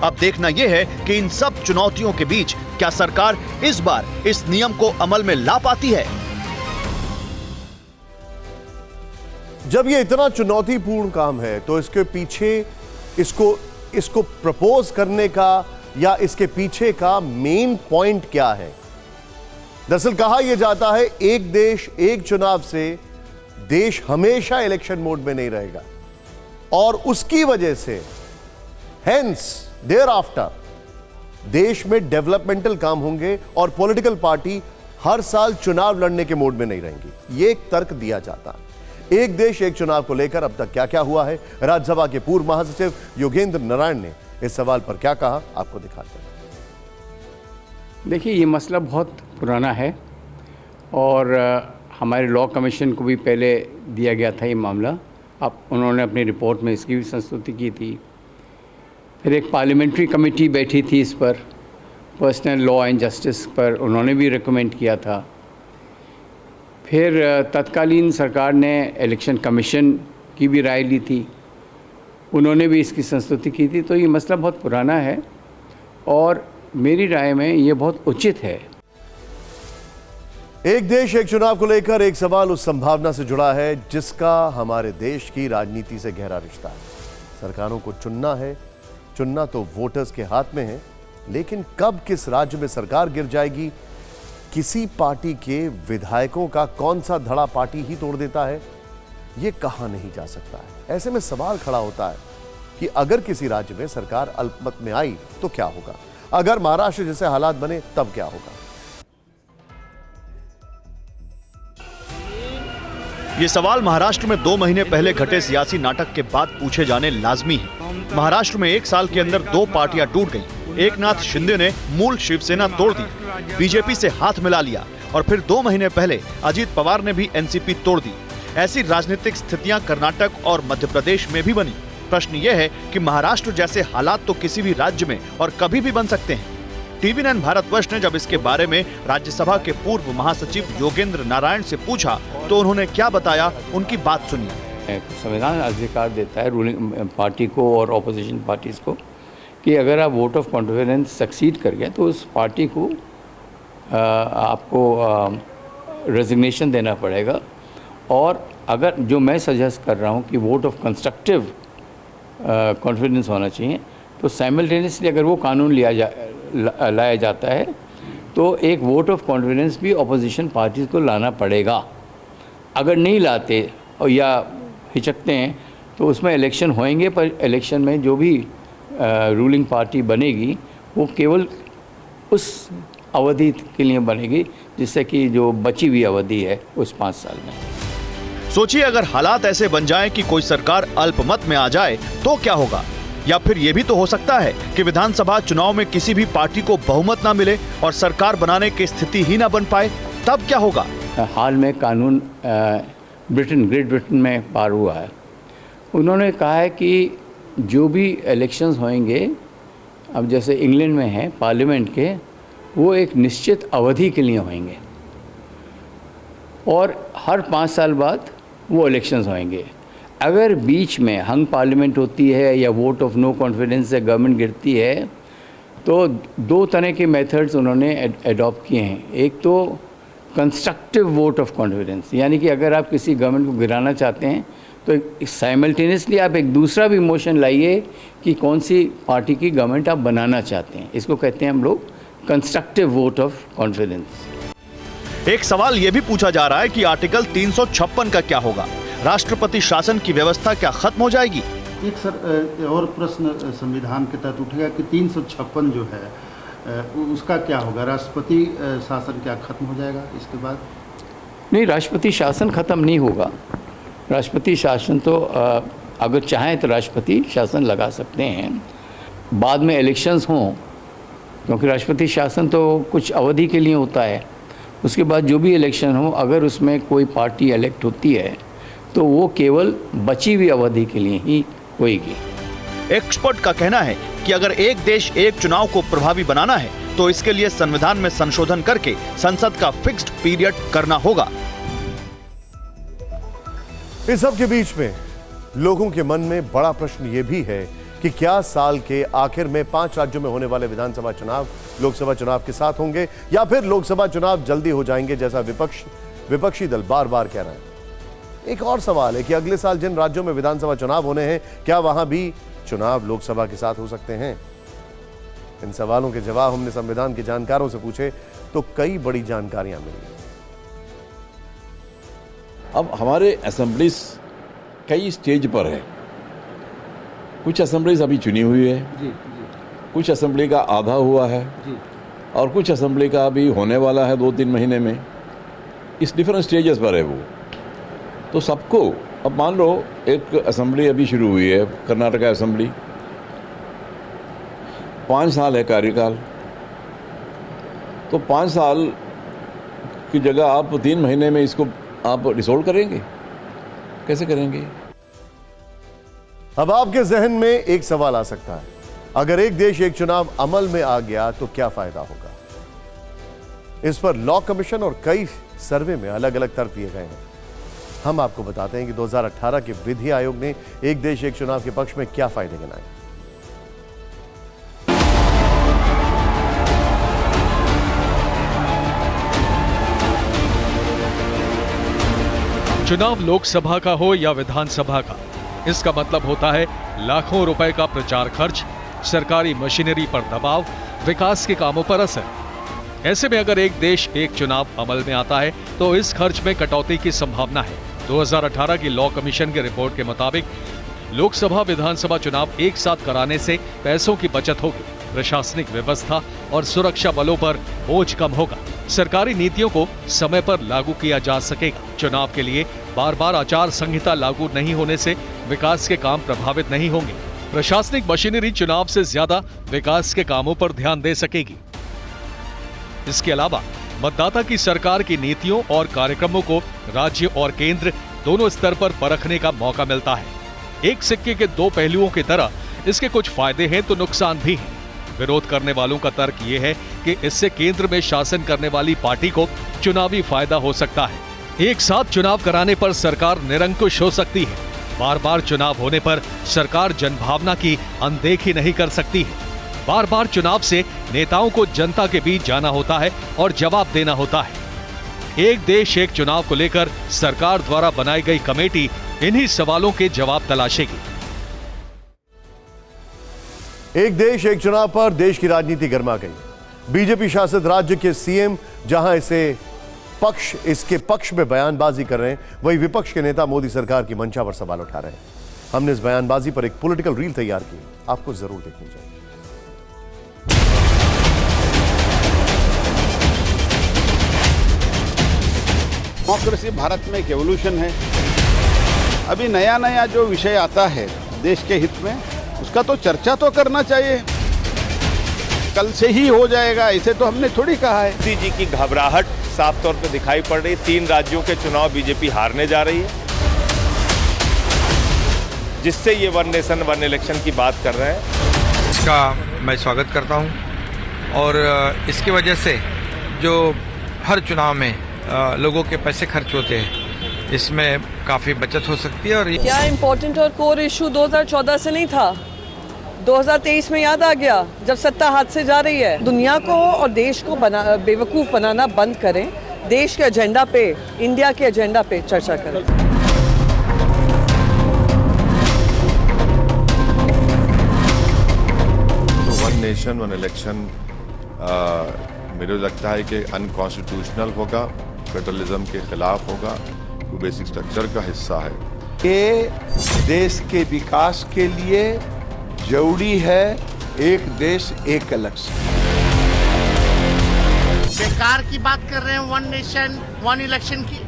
अब देखना यह है कि इन सब चुनौतियों के बीच क्या सरकार इस बार इस नियम को अमल में ला पाती है। जब ये इतना चुनौतीपूर्ण काम है तो इसके पीछे इसको प्रपोज करने का या इसके पीछे का मेन पॉइंट क्या है। दरअसल कहा यह जाता है एक देश एक चुनाव से देश हमेशा इलेक्शन मोड में नहीं रहेगा और उसकी वजह से हेंस देयर आफ्टर देश में डेवलपमेंटल काम होंगे और पॉलिटिकल पार्टी हर साल चुनाव लड़ने के मोड में नहीं रहेंगी। यह एक तर्क दिया जाता है। एक देश एक चुनाव को लेकर अब तक क्या क्या हुआ है, राज्यसभा के पूर्व महासचिव योगेंद्र नारायण ने इस सवाल पर क्या कहा, आपको दिखाते हैं। देखिए, ये मसला बहुत पुराना है और हमारे लॉ कमीशन को भी पहले दिया गया था ये मामला। अब उन्होंने अपनी रिपोर्ट में इसकी भी संस्तुति की थी। फिर एक पार्लियामेंट्री कमेटी बैठी थी इस पर, पर्सनल लॉ एंड जस्टिस पर उन्होंने भी रिकमेंड किया था। फिर तत्कालीन सरकार ने इलेक्शन कमीशन की भी राय ली थी, उन्होंने भी इसकी संस्तुति की थी। तो ये मसला बहुत पुराना है और मेरी राय में ये बहुत उचित है। एक देश एक चुनाव को लेकर एक सवाल उस संभावना से जुड़ा है जिसका हमारे देश की राजनीति से गहरा रिश्ता है। सरकारों को चुनना है, चुनना तो वोटर्स के हाथ में है, लेकिन कब किस राज्य में सरकार गिर जाएगी, किसी पार्टी के विधायकों का कौन सा धड़ा पार्टी ही तोड़ देता है, यह कहा नहीं जा सकता है। ऐसे में सवाल खड़ा होता है कि अगर किसी राज्य में सरकार अल्पमत में आई तो क्या होगा, अगर महाराष्ट्र जैसे हालात बने तब क्या होगा। ये सवाल महाराष्ट्र में 2 महीने पहले घटे सियासी नाटक के बाद पूछे जाने लाजमी है। महाराष्ट्र में 1 साल के अंदर 2 पार्टियां टूट गईं। एकनाथ शिंदे ने मूल शिवसेना तोड़ दी, बीजेपी से हाथ मिला लिया और फिर 2 महीने पहले अजीत पवार ने भी एनसीपी तोड़ दी। ऐसी राजनीतिक स्थितियां कर्नाटक और मध्य प्रदेश में भी बनी। प्रश्न यह है कि महाराष्ट्र जैसे हालात तो किसी भी राज्य में और कभी भी बन सकते हैं। टीवी9 भारतवर्ष ने जब इसके बारे में राज्यसभा के पूर्व महासचिव योगेंद्र नारायण से पूछा तो उन्होंने क्या बताया, उनकी बात सुनिए। संविधान अधिकार देता है रूलिंग पार्टी को और ऑपोजिशन पार्टीज को कि अगर आप वोट ऑफ कॉन्फिडेंस सक्सीड कर गए तो उस पार्टी को आपको रेजिग्नेशन देना पड़ेगा। और अगर जो मैं सजेस्ट कर रहा हूँ कि वोट ऑफ कंस्ट्रक्टिव कॉन्फिडेंस होना चाहिए, तो साइमल्टेनियसली अगर वो कानून लाया जाता है तो एक वोट ऑफ कॉन्फिडेंस भी ऑपोजिशन पार्टीज को लाना पड़ेगा। अगर नहीं लाते और या हिचकते हैं तो उसमें इलेक्शन होएंगे, पर इलेक्शन में जो भी रूलिंग पार्टी बनेगी वो केवल उस अवधि के लिए बनेगी जिससे कि जो बची हुई अवधि है उस 5 साल में। सोचिए अगर हालात ऐसे बन जाएं कि कोई सरकार अल्पमत में आ जाए तो क्या होगा, या फिर ये भी तो हो सकता है कि विधानसभा चुनाव में किसी भी पार्टी को बहुमत ना मिले और सरकार बनाने की स्थिति ही ना बन पाए, तब क्या होगा। हाल में कानून ग्रेट ब्रिटेन में पार हुआ है। उन्होंने कहा है कि जो भी इलेक्शंस होंगे, अब जैसे इंग्लैंड में है पार्लियामेंट के, वो एक निश्चित अवधि के लिए होंगे और हर 5 साल बाद वो इलेक्शंस होंगे। अगर बीच में हंग पार्लियामेंट होती है या वोट ऑफ नो कॉन्फिडेंस से गवर्नमेंट गिरती है तो 2 तरह के मेथड्स उन्होंने एडॉप्ट किए हैं। एक तो कंस्ट्रक्टिव वोट ऑफ कॉन्फिडेंस, यानी कि अगर आप किसी गवर्नमेंट को गिराना चाहते हैं तो साइमल्टेनियसली आप एक दूसरा भी मोशन लाइए कि कौन सी पार्टी की गवर्नमेंट आप बनाना चाहते हैं। इसको कहते हैं हम लोग कंस्ट्रक्टिव वोट ऑफ कॉन्फिडेंस। एक सवाल यह भी पूछा जा रहा है कि आर्टिकल 356 का क्या होगा, राष्ट्रपति शासन की व्यवस्था क्या खत्म हो जाएगी। एक सर और प्रश्न संविधान के तहत उठेगा कि 356 जो है उसका क्या होगा, राष्ट्रपति शासन क्या खत्म हो जाएगा इसके बाद? नहीं, राष्ट्रपति शासन खत्म नहीं होगा। राष्ट्रपति शासन तो अगर चाहें तो राष्ट्रपति शासन लगा सकते हैं, बाद में इलेक्शंस हों, क्योंकि राष्ट्रपति शासन तो कुछ अवधि के लिए होता है। उसके बाद जो भी इलेक्शन हो, अगर उसमें कोई पार्टी इलेक्ट होती है तो वो केवल बची हुई अवधि के लिए ही होगी। एक्सपर्ट का कहना है कि अगर एक देश एक चुनाव को प्रभावी बनाना है तो इसके लिए संविधान में संशोधन करके संसद का फिक्स्ड पीरियड करना होगा। इस सब के बीच में लोगों के मन में बड़ा प्रश्न यह भी है कि क्या साल के आखिर में 5 राज्यों में होने वाले विधानसभा चुनाव लोकसभा चुनाव के साथ होंगे या फिर लोकसभा चुनाव जल्दी हो जाएंगे, जैसा विपक्षी दल बार बार कह रहे हैं। एक और सवाल है कि अगले साल जिन राज्यों में विधानसभा चुनाव होने हैं, क्या वहां भी चुनाव लोकसभा के साथ हो सकते हैं? इन सवालों के जवाब हमने संविधान के जानकारों से पूछे तो कई बड़ी जानकारियां मिली। अब हमारे असेंबलीज कई स्टेज पर है। कुछ असेंबलीज अभी चुनी हुई है जी, कुछ असेंबली का आधा हुआ है जी, और कुछ असेंबली का अभी होने वाला है 2-3 महीने में। इस डिफरेंट स्टेजेस पर है वो। तो सबको, अब मान लो एक असेंबली अभी शुरू हुई है, कर्नाटका असेंबली, 5 साल है कार्यकाल, तो 5 साल की जगह आप 3 महीने में इसको आप रिसोल्व करेंगे, कैसे करेंगे? अब आपके जहन में एक सवाल आ सकता है, अगर एक देश एक चुनाव अमल में आ गया तो क्या फायदा होगा? इस पर लॉ कमीशन और कई सर्वे में अलग अलग तर्क दिए गए हैं। हम आपको बताते हैं कि 2018 के विधि आयोग ने एक देश एक चुनाव के पक्ष में क्या फायदे गिनाए। चुनाव लोकसभा का हो या विधानसभा का, इसका मतलब होता है लाखों रुपए का प्रचार खर्च, सरकारी मशीनरी पर दबाव, विकास के कामों पर असर। ऐसे में अगर एक देश एक चुनाव अमल में आता है तो इस खर्च में कटौती की संभावना है। 2018 की लॉ कमीशन की रिपोर्ट के मुताबिक लोकसभा विधानसभा चुनाव एक साथ कराने से पैसों की बचत होगी, प्रशासनिक व्यवस्था और सुरक्षा बलों पर बोझ कम होगा, सरकारी नीतियों को समय पर लागू किया जा सकेगा। चुनाव के लिए बार बार आचार संहिता लागू नहीं होने से विकास के काम प्रभावित नहीं होंगे। प्रशासनिक मशीनरी चुनाव से ज्यादा विकास के कामों पर ध्यान दे सकेगी। इसके अलावा मतदाता की सरकार की नीतियों और कार्यक्रमों को राज्य और केंद्र दोनों स्तर पर परखने का मौका मिलता है। एक सिक्के के दो पहलुओं की तरह इसके कुछ फायदे हैं तो नुकसान भी हैं। विरोध करने वालों का तर्क ये है कि इससे केंद्र में शासन करने वाली पार्टी को चुनावी फायदा हो सकता है। एक साथ चुनाव कराने पर सरकार निरंकुश हो सकती है। बार बार चुनाव होने पर सरकार जनभावना की अनदेखी नहीं कर सकती है। बार बार चुनाव से नेताओं को जनता के बीच जाना होता है और जवाब देना होता है। एक देश एक चुनाव को लेकर सरकार द्वारा बनाई गई कमेटी इन्हीं सवालों के जवाब तलाशेगी। एक देश एक चुनाव पर देश की राजनीति गर्मा गई। बीजेपी शासित राज्य के सीएम जहां इसके पक्ष में बयानबाजी कर रहे हैं, वहीं विपक्ष के नेता मोदी सरकार की मंशा पर सवाल उठा रहे हैं। हमने इस बयानबाजी पर एक पॉलिटिकल रील तैयार की, आपको जरूर देखनी चाहिए। डेमोक्रेसी भारत में एक एवोल्यूशन है। अभी नया नया जो विषय आता है देश के हित में, उसका तो चर्चा तो करना चाहिए। कल से ही हो जाएगा ऐसे तो हमने थोड़ी कहा है। मोदी जी की घबराहट साफ तौर पे दिखाई पड़ रही। 3 राज्यों के चुनाव बीजेपी हारने जा रही है, जिससे ये वन नेशन वन इलेक्शन की बात कर रहे हैं। इसका मैं स्वागत करता हूं और इसकी वजह से जो हर चुनाव में लोगों के पैसे खर्च होते हैं, इसमें काफ़ी बचत हो सकती है। और क्या इम्पोर्टेंट और कोर इशू 2014 से नहीं था, 2023 में याद आ गया जब सत्ता हाथ से जा रही है। दुनिया को और देश को बेवकूफ़ बनाना बंद करें। देश के एजेंडा पे, इंडिया के एजेंडा पे चर्चा करें। तो वन नेशन वन इलेक्शन मुझे लगता है कि अनकॉन्स्टिट्यूशनल होगा, फेडरलिज्म के खिलाफ होगा, जो बेसिक स्ट्रक्चर का हिस्सा है। ये देश के विकास के लिए जरूरी है एक देश एक इलेक्शन। बेकार की बात कर रहे हैं वन नेशन वन इलेक्शन की।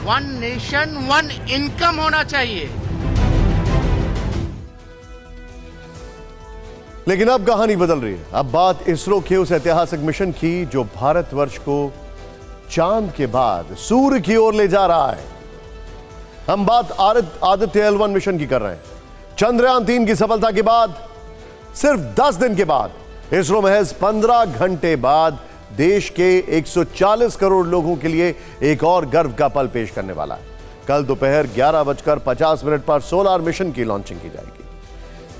वन नेशन वन इनकम होना चाहिए। लेकिन अब कहानी बदल रही है। अब बात इसरो के उस ऐतिहासिक मिशन की जो भारतवर्ष को चांद के बाद सूर्य की ओर ले जा रहा है। हम बात आदित्य L1 मिशन की कर रहे हैं। चंद्रयान 3 की सफलता के बाद सिर्फ 10 दिन के बाद इसरो महज 15 घंटे बाद देश के 140 करोड़ लोगों के लिए एक और गर्व का पल पेश करने वाला है। कल दोपहर 11:50 पर सोलार मिशन की लॉन्चिंग की जाएगी।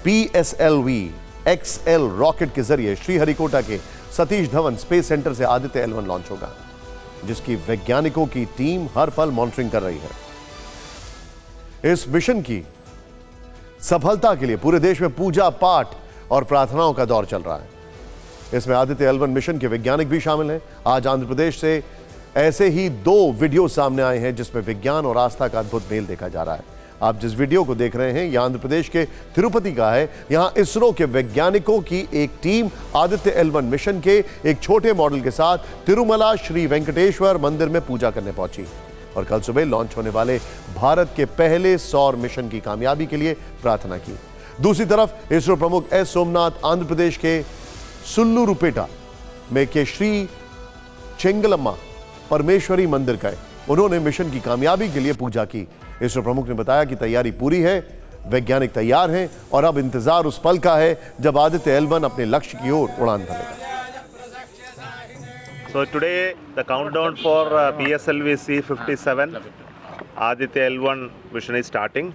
PSLV XL रॉकेट के जरिए श्रीहरिकोटा के सतीश धवन स्पेस सेंटर से आदित्य L1 लॉन्च होगा, जिसकी वैज्ञानिकों की टीम हर पल मॉनिटरिंग कर रही है। इस मिशन की सफलता के लिए पूरे देश में पूजा पाठ और प्रार्थनाओं का दौर चल रहा है। इसमें आदित्य L1 मिशन के वैज्ञानिक भी शामिल हैं। आज आंध्र प्रदेश से ऐसे ही 2 वीडियो सामने आए हैं जिसमें विज्ञान और आस्था का अद्भुत मेल देखा जा रहा है। आप जिस वीडियो को देख रहे हैं यह आंध्र प्रदेश के तिरुपति का है। यहां इसरो के वैज्ञानिकों की एक टीम आदित्य L1 मिशन के एक छोटे मॉडल के साथ तिरुमला श्री वेंकटेश्वर मंदिर में पूजा करने पहुंची और कल सुबह लॉन्च होने वाले भारत के पहले सौर मिशन की कामयाबी के लिए प्रार्थना की। दूसरी तरफ इसरो प्रमुख एस सोमनाथ आंध्र प्रदेश के सुल्लुरुपेटा में के श्री चेंगलम्मा परमेश्वरी मंदिर गए। उन्होंने मिशन की कामयाबी के लिए पूजा की। इसरो प्रमुख ने बताया कि तैयारी पूरी है, वैज्ञानिक तैयार हैं और अब इंतजार उस पल का है जब आदित्य L1 अपने लक्ष्य की ओर उड़ान भरेगा। So today the countdown for PSLV C-57 Aditya L1 mission is starting,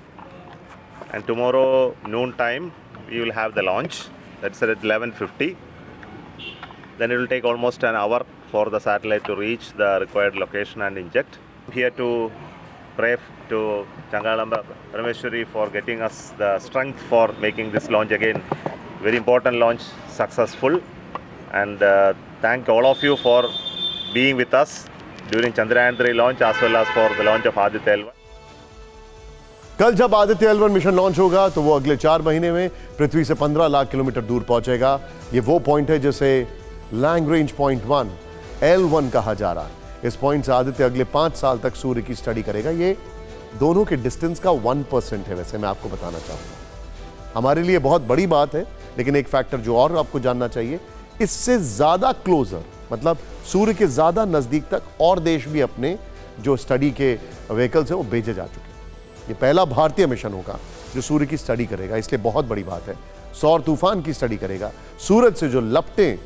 and tomorrow noon time we will have the launch. That's at 11:50. Then it will take almost an hour for the satellite to reach the required location and inject. I'm here to pray to Changalamba Parameshwari for getting us the strength for making this launch again. Very important launch successful, and thank all of you for being with us during Chandrayaan 3 launch as well as for the launch of Aditya L1. कल जब Aditya L1 mission launch होगा तो वो अगले 4 महीने में पृथ्वी से 15 lakh kilometre दूर पहुंचेगा। ये वो पॉइंट है जिसे लैग्रेंज पॉइंट 1 L1 कहा जा रहा है। इस पॉइंट से आदित्य अगले 5 साल तक सूर्य की स्टडी करेगा। ये दोनों के डिस्टेंस का 1% है। वैसे मैं आपको बताना चाहूंगा, हमारे लिए बहुत बड़ी बात है, लेकिन एक फैक्टर जो और आपको जानना चाहिए, इससे ज्यादा क्लोजर मतलब सूर्य के ज्यादा नजदीक तक और देश भी अपने जो स्टडी के व्हीकल्स है वो भेजे जा चुके हैं। ये पहला भारतीय मिशन होगा जो सूर्य की स्टडी करेगा, इसलिए बहुत बड़ी बात है। सौर तूफान की स्टडी करेगा, सूरज से जो लपटें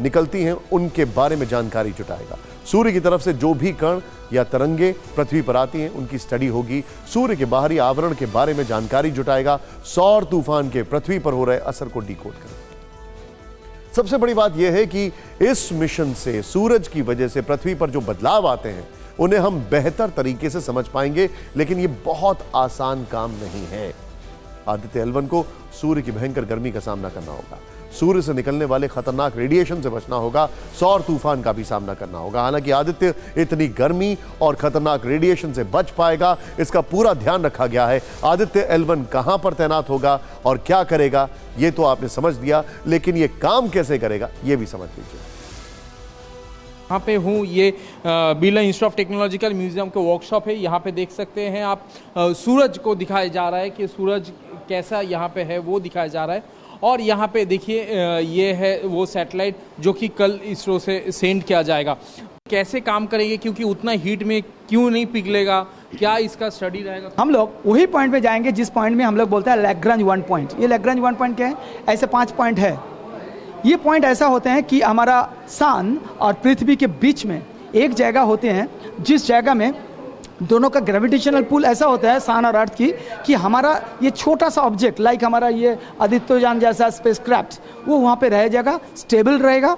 निकलती हैं उनके बारे में जानकारी जुटाएगा, सूर्य की तरफ से जो भी कण या तरंगे पृथ्वी पर आती हैं उनकी स्टडी होगी, सूर्य के बाहरी आवरण के बारे में जानकारी जुटाएगा, सौर तूफान के पृथ्वी पर हो रहे असर को डिकोड करेगा। सबसे बड़ी बात यह है कि इस मिशन से सूरज की वजह से पृथ्वी पर जो बदलाव आते हैं उन्हें हम बेहतर तरीके से समझ पाएंगे, लेकिन यह बहुत आसान काम नहीं है। आदित्य L1 को सूर्य की भयंकर गर्मी का सामना करना होगा, सूर्य से निकलने वाले खतरनाक रेडिएशन से बचना होगा, सौर तूफान का भी सामना करना होगा। हालांकि आदित्य इतनी गर्मी और खतरनाक रेडिएशन से बच पाएगा, इसका पूरा ध्यान रखा गया है। आदित्य L1 कहां पर तैनात होगा और क्या करेगा ये तो आपने समझ लिया, लेकिन ये काम कैसे करेगा ये भी समझ लीजिए। यहाँ पे हूँ, ये Birla institute of technological museum का वर्कशॉप है। यहाँ पे देख सकते हैं आप, सूरज को दिखाया जा रहा है कि सूरज कैसा यहाँ पे है वो दिखाया जा रहा है। और यहाँ पे देखिए ये है वो सैटेलाइट जो कि कल इसरो से सेंड किया जाएगा। कैसे काम करेंगे, क्योंकि उतना हीट में क्यों नहीं पिघलेगा, क्या इसका स्टडी रहेगा। हम लोग वही पॉइंट पे जाएंगे जिस पॉइंट में हम लोग बोलते हैं लैग्रेंज 1 पॉइंट। ये लैग्रेंज 1 पॉइंट क्या है? ऐसे 5 पॉइंट है। ये पॉइंट ऐसा होते हैं कि हमारा सन और पृथ्वी के बीच में एक जगह होते हैं जिस जगह में दोनों का ग्रेविटेशनल पुल ऐसा होता है सन और अर्थ की कि हमारा ये छोटा सा ऑब्जेक्ट लाइक हमारा ये आदित्ययान जैसा स्पेसक्राफ्ट वो वहाँ पे रह जाएगा, स्टेबल रहेगा।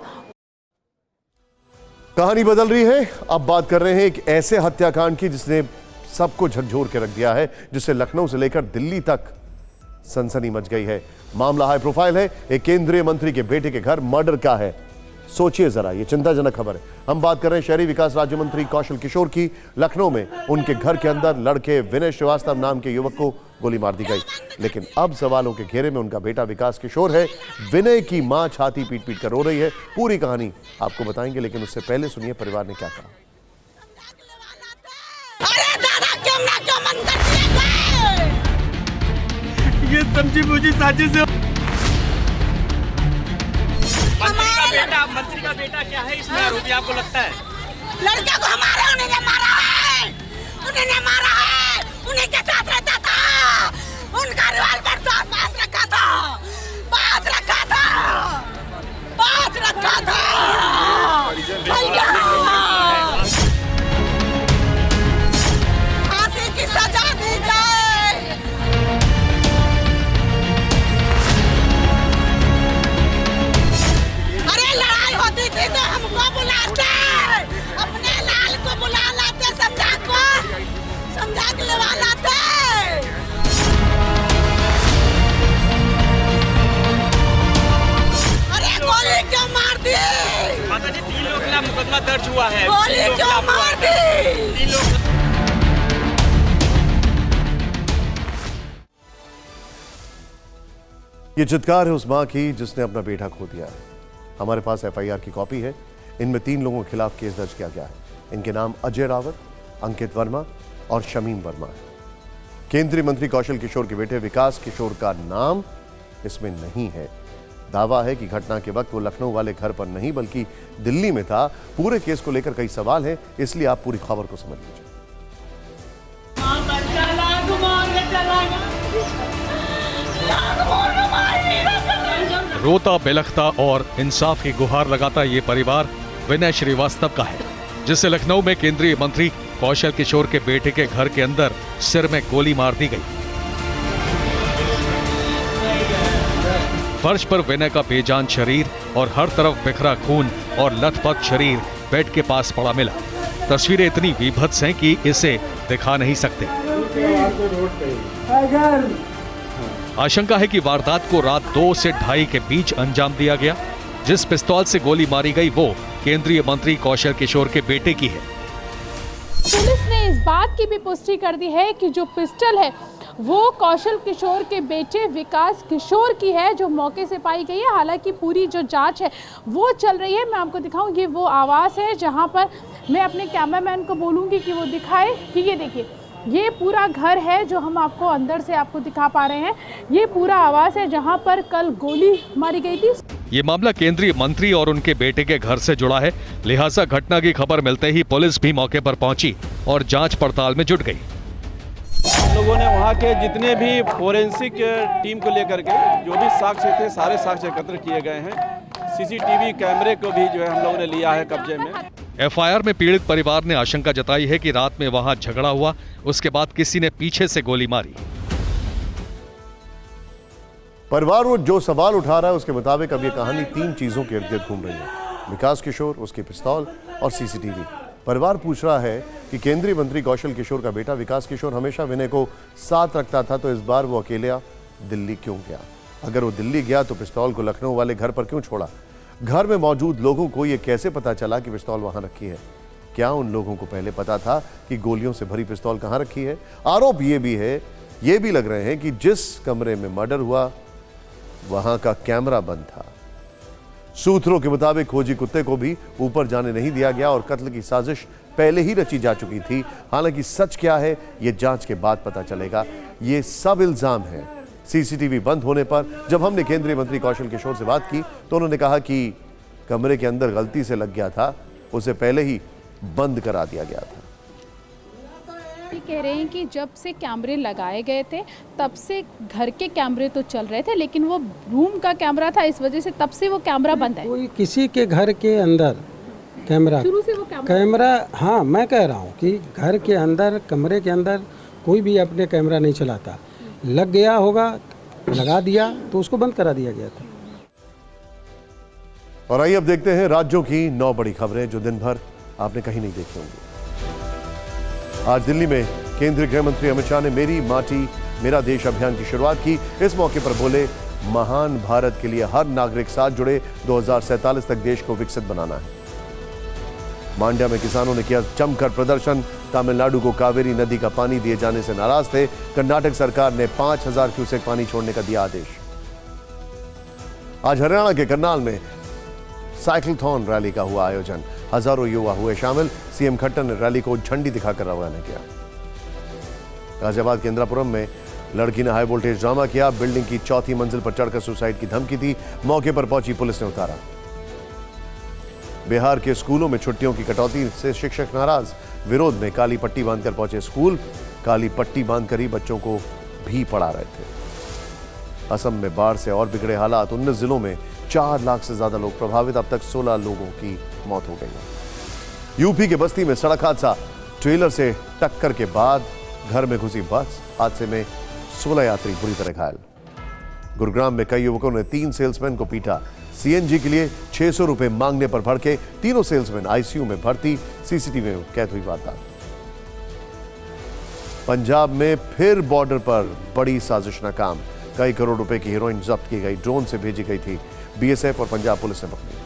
कहानी बदल रही है। अब बात कर रहे हैं एक ऐसे हत्याकांड की जिसने सबको झकझोर के रख दिया है, जिससे लखनऊ से लेकर दिल्ली तक सनसनी मच गई है। मामला हाई प्रोफाइल है, एक केंद्रीय मंत्री के बेटे के घर मर्डर का है। सोचिए जरा, ये चिंताजनक खबर है। हम बात कर रहे हैं शहरी विकास राज्य मंत्री कौशल किशोर की। लखनऊ में उनके घर के अंदर लड़के विनय श्रीवास्तव नाम के युवक को गोली मार दी गई, लेकिन अब सवालों के घेरे में उनका बेटा विकास किशोर है। विनय की मां छाती पीट पीट कर रो रही है। पूरी कहानी आपको बताएंगे, लेकिन उससे पहले सुनिए परिवार ने क्या कहा। अरे दादा क्यों मन करती है? ये समझी मुझे साजिश है। मंत्री का बेटा क्या है इसमें आरोपी आपको लगता है? लड़के को हमारे उन्होंने मारा है, उन्हीं के साथ रहता था, उनका रिवॉल्वर पास रखा था। फांसी की सजा दी जाए। अरे लड़ाई होती थी तो हमको बुलाते, अपने लाल को बुला लाते, समझा के लगा लाते। अरे गोली क्यों मार दी? माता जी 3 लोग के खिलाफ मुकदमा दर्ज हुआ है। गोली क्यों मार दी? 3 लोग। ये चित्कार है उस मां की जिसने अपना बेटा खो दिया है। हमारे पास एफआईआर की कॉपी है। इनमें 3 लोगों के खिलाफ केस दर्ज किया गया है। इनके नाम अजय रावत, अंकित वर्मा और शमीम वर्मा है। केंद्रीय मंत्री कौशल किशोर के बेटे विकास किशोर का नाम इसमें नहीं है। दावा है कि घटना के वक्त वो लखनऊ वाले घर पर नहीं बल्कि दिल्ली में था। पूरे केस को लेकर कई सवाल हैं, इसलिए आप पूरी खबर को समझ लीजिए। रोता बिलखता और इंसाफ की गुहार लगाता ये परिवार विनय श्रीवास्तव का है, जिसे लखनऊ में केंद्रीय मंत्री कौशल किशोर के बेटे के घर के अंदर सिर में गोली मार दी गई। फर्श पर विनय का बेजान शरीर और हर तरफ बिखरा खून और लथपथ शरीर बेड के पास पड़ा मिला। तस्वीरें इतनी विभत्स हैं कि इसे दिखा नहीं सकते। आशंका है कि वारदात को रात 2 से 2:30 के बीच अंजाम दिया गया। जिस पिस्तौल से गोली मारी गई वो केंद्रीय मंत्री कौशल किशोर के बेटे की है। पुलिस ने इस बात की भी पुष्टि कर दी है कि जो पिस्टल है वो कौशल किशोर के बेटे विकास किशोर की है, जो मौके से पाई गई है। हालांकि पूरी जो जांच है वो चल रही है। मैं आपको दिखाऊं, ये वो आवास है जहां पर मैं अपने कैमरामैन को बोलूंगी कि वो दिखाए कि ये देखिए, ये पूरा घर है जो हम आपको अंदर से आपको दिखा पा रहे हैं। ये पूरा आवास है जहां पर कल गोली मारी गई थी। ये मामला केंद्रीय मंत्री और उनके बेटे के घर से जुड़ा है, लिहाजा घटना की खबर मिलते ही पुलिस भी मौके पर पहुंची और जांच पड़ताल में जुट गई। हम लोगों ने वहाँ के जितने भी फोरेंसिक टीम को लेकर के जो भी साक्ष्य थे सारे साक्ष्य एकत्र किए गए हैं। सीसीटीवी कैमरे को भी जो है हम लोगों ने लिया है कब्जे में। एफआईआर में पीड़ित परिवार ने आशंका जताई है कि रात में वहां झगड़ा हुआ, उसके बाद किसी ने पीछे से गोली मारी। परिवार वो जो सवाल उठा रहा है उसके मुताबिक अब ये कहानी 3 चीजों के इर्द-गिर्द घूम रही है: विकास किशोर, उसकी पिस्तौल और सीसीटीवी। परिवार पूछ रहा है कि केंद्रीय मंत्री कौशल किशोर का बेटा विकास किशोर हमेशा विनय को साथ रखता था, तो इस बार वो अकेला दिल्ली क्यों गया? अगर वो दिल्ली गया तो पिस्तौल को लखनऊ वाले घर पर क्यों छोड़ा? घर में मौजूद लोगों को ये कैसे पता चला कि पिस्तौल वहां रखी है? क्या उन लोगों को पहले पता था कि गोलियों से भरी पिस्तौल कहां रखी है? आरोप ये भी लग रहे हैं कि जिस कमरे में मर्डर हुआ वहां का कैमरा बंद था। सूत्रों के मुताबिक खोजी कुत्ते को भी ऊपर जाने नहीं दिया गया और कत्ल की साजिश पहले ही रची जा चुकी थी। हालांकि सच क्या है ये जांच के बाद पता चलेगा। ये सब इल्जाम है। सीसीटीवी बंद होने पर जब हमने केंद्रीय मंत्री कौशल किशोर से बात की तो उन्होंने कहा कि कमरे के अंदर गलती से लग गया था, उसे पहले ही बंद करा दिया गया था। कह रहे हैं कि जब से कैमरे लगाए गए थे तब से घर के कैमरे तो चल रहे थे, लेकिन वो रूम का कैमरा था, इस वजह से तब से वो कैमरा बंद है। कोई किसी के घर के अंदर कैमरा शुरू से वो कैमरा हाँ, मैं कह रहा हूँ कि घर के अंदर कमरे के अंदर कोई भी अपने कैमरा नहीं चलाता। लग गया होगा, लगा दिया तो उसको बंद करा दिया गया था। और आइए अब देखते हैं राज्यों की 9 बड़ी खबरें जो दिन भर आपने कहीं नहीं देखी होंगी। आज दिल्ली में केंद्रीय गृह मंत्री अमित शाह ने मेरी माटी मेरा देश अभियान की शुरुआत की। इस मौके पर बोले, महान भारत के लिए हर नागरिक साथ जुड़े, 2047 तक देश को विकसित बनाना है। मांड्या में किसानों ने किया जमकर प्रदर्शन। तमिलनाडु को कावेरी नदी का पानी दिए जाने से नाराज थे। कर्नाटक सरकार ने 5000 क्यूसेक पानी छोड़ने का दिया आदेश। आज हरियाणा के करनाल में साइकिलथॉन रैली का हुआ आयोजन। हजारों युवा हुए शामिल। सीएम खट्टर ने रैली को झंडी दिखाकर रवाना किया। गाजियाबाद के इंदिरापुरम में लड़की ने हाई वोल्टेज ड्रामा किया। बिल्डिंग की 4थी मंजिल पर चढ़कर सुसाइड की धमकी दी। मौके पर पहुंची पुलिस ने उतारा। बिहार के स्कूलों में छुट्टियों की कटौती से शिक्षक नाराज। विरोध में काली पट्टी बांधकर पहुंचे स्कूल। काली पट्टी बांधकर ही बच्चों को भी पढ़ा रहे थे। असम में बाढ़ से और बिगड़े हालात। 19 जिलों में 4 लाख से ज्यादा लोग प्रभावित। अब तक 16 लोगों की मौत हो गई। यूपी के बस्ती में सड़क हादसा। ट्रेलर से टक्कर के बाद घर में घुसी बस। हादसे में 16 यात्री बुरी तरह घायल। गुरुग्राम में कई युवकों ने 3 सेल्समैन को पीटा। सीएनजी के लिए 600 रुपए मांगने पर भड़के। तीनों सेल्समैन आईसीयू में भर्ती। सीसीटीवी में कैद हुई वारदात। पंजाब में फिर बॉर्डर पर बड़ी साजिश नाकाम। कई करोड़ रुपए की हेरोइन जब्त की गई। ड्रोन से भेजी गई थी। बीएसएफ और पंजाब पुलिस ने पकड़ी।